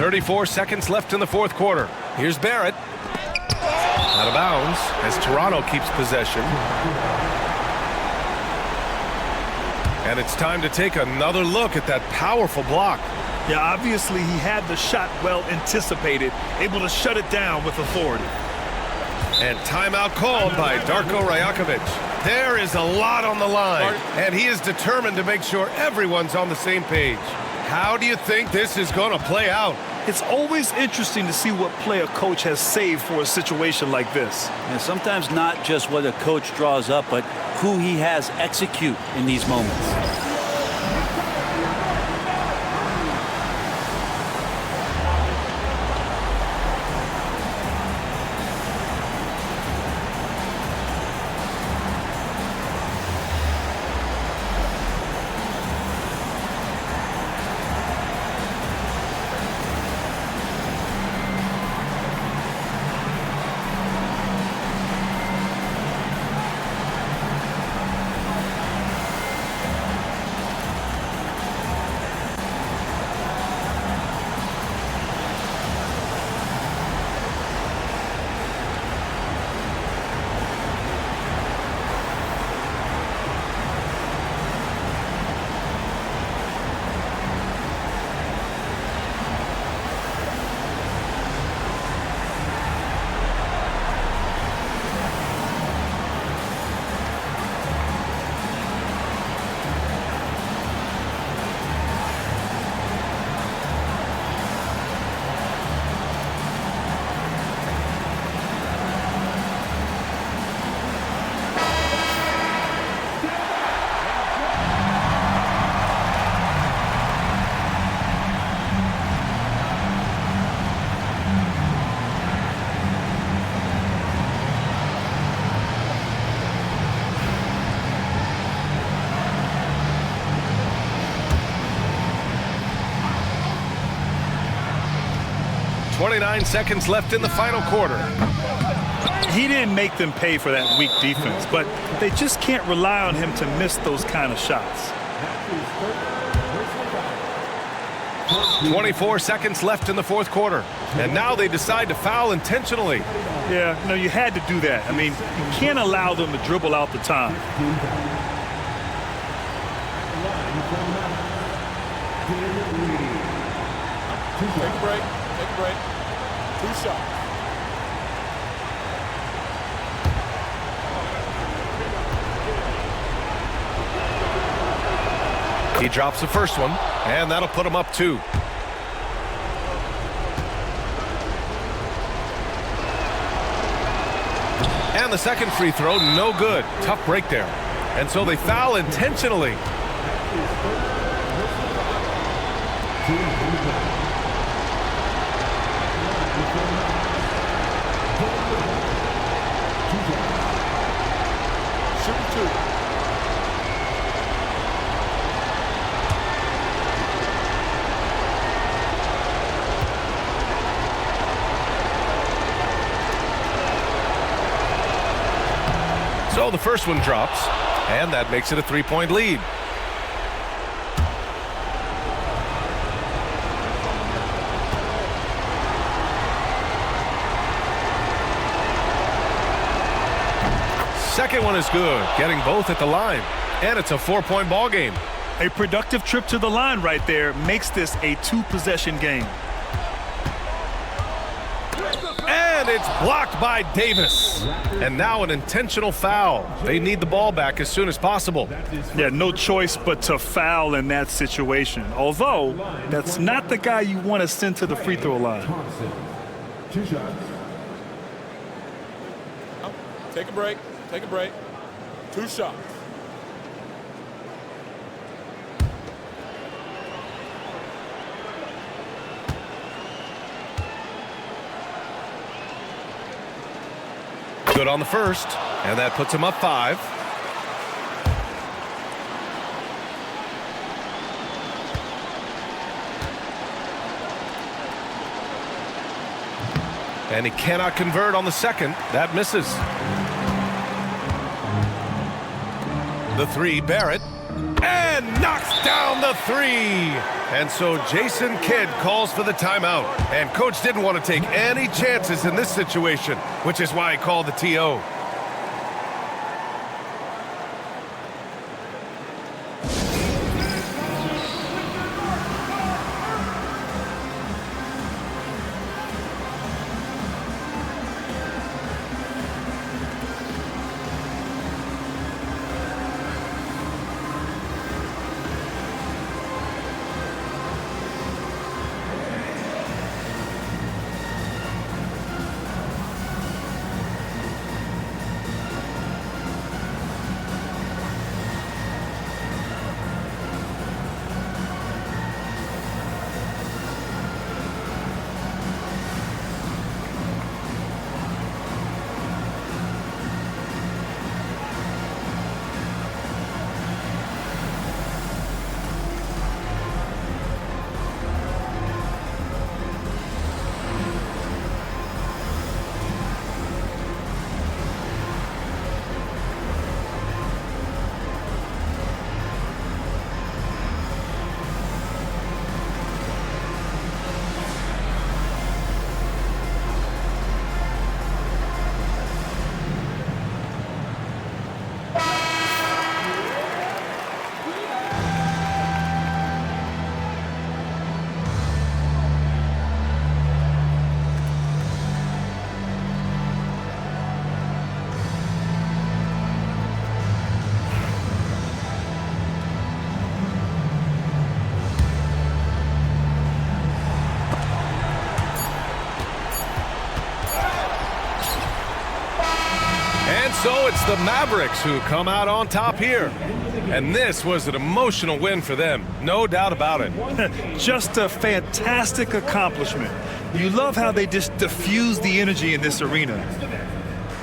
Speaker 2: 34 seconds left in the fourth quarter. Here's Barrett. Out of bounds as Toronto keeps possession. And it's time to take another look at that powerful block.
Speaker 3: Yeah, obviously he had the shot well anticipated, able to shut it down with authority.
Speaker 2: And timeout called by Darko Rajakovic. There is a lot on the line, and he is determined to make sure everyone's on the same page. How do you think this is going to play out?
Speaker 3: It's always interesting to see what play a coach has saved for a situation like this.
Speaker 4: And sometimes not just what a coach draws up, but who he has execute in these moments.
Speaker 2: .29 seconds left in the final quarter.
Speaker 3: He didn't make them pay for that weak defense, but they just can't rely on him to miss those kind of shots.
Speaker 2: 24 seconds left in the fourth quarter, and now they decide to foul intentionally.
Speaker 3: Yeah, no, you had to do that. I mean, you can't allow them to dribble out the time.
Speaker 6: Take a break. Take a break. 2 shots.
Speaker 2: He drops the first one, and that'll put him up 2. And the second free throw, no good. Tough break there. And so they foul intentionally. So the first one drops, and that makes it a 3-point lead. Second one is good, getting both at the line, and it's a 4-point ball game.
Speaker 3: A productive trip to the line right there makes this a 2-possession game.
Speaker 2: And it's blocked by Davis. And now an intentional foul. They need the ball back as soon as possible.
Speaker 3: Yeah, no choice but to foul in that situation. Although, that's not the guy you want to send to the free throw line.
Speaker 7: 2 shots.
Speaker 6: Take a break. Take a break. 2 shots.
Speaker 2: Good on the first, and that puts him up 5. And he cannot convert on the second. That misses. The 3, Barrett. And knocks down the three. And so Jason Kidd calls for the timeout. And coach didn't want to take any chances in this situation, which is why he called the TO. So it's the Mavericks who come out on top here. And this was an emotional win for them, no doubt about it.
Speaker 3: Just a fantastic accomplishment. You love how they just diffuse the energy in this arena.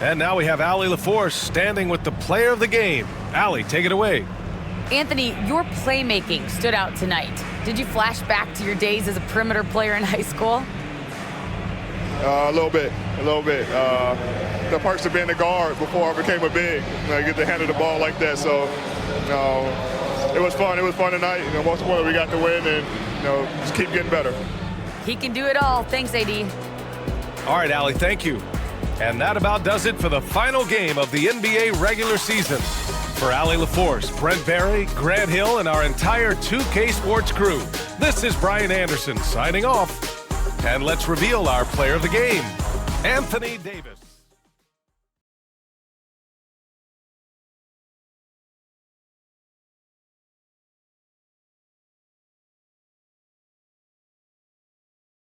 Speaker 2: And now we have Allie LaForce standing with the player of the game. Allie, take it away.
Speaker 5: Anthony, your playmaking stood out tonight. Did you flash back to your days as a perimeter player in high school?
Speaker 8: A little bit. The perks of being a guard before I became a big. I get to handle the ball like that. So, it was fun. It was fun tonight. Most importantly, we got the win, and just keep getting better.
Speaker 5: He can do it all. Thanks, AD.
Speaker 2: All right, Allie, thank you. And that about does it for the final game of the NBA regular season. For Allie LaForce, Brent Barry, Grant Hill, and our entire 2K Sports crew, this is Brian Anderson signing off. And let's reveal our player of the game, Anthony Davis.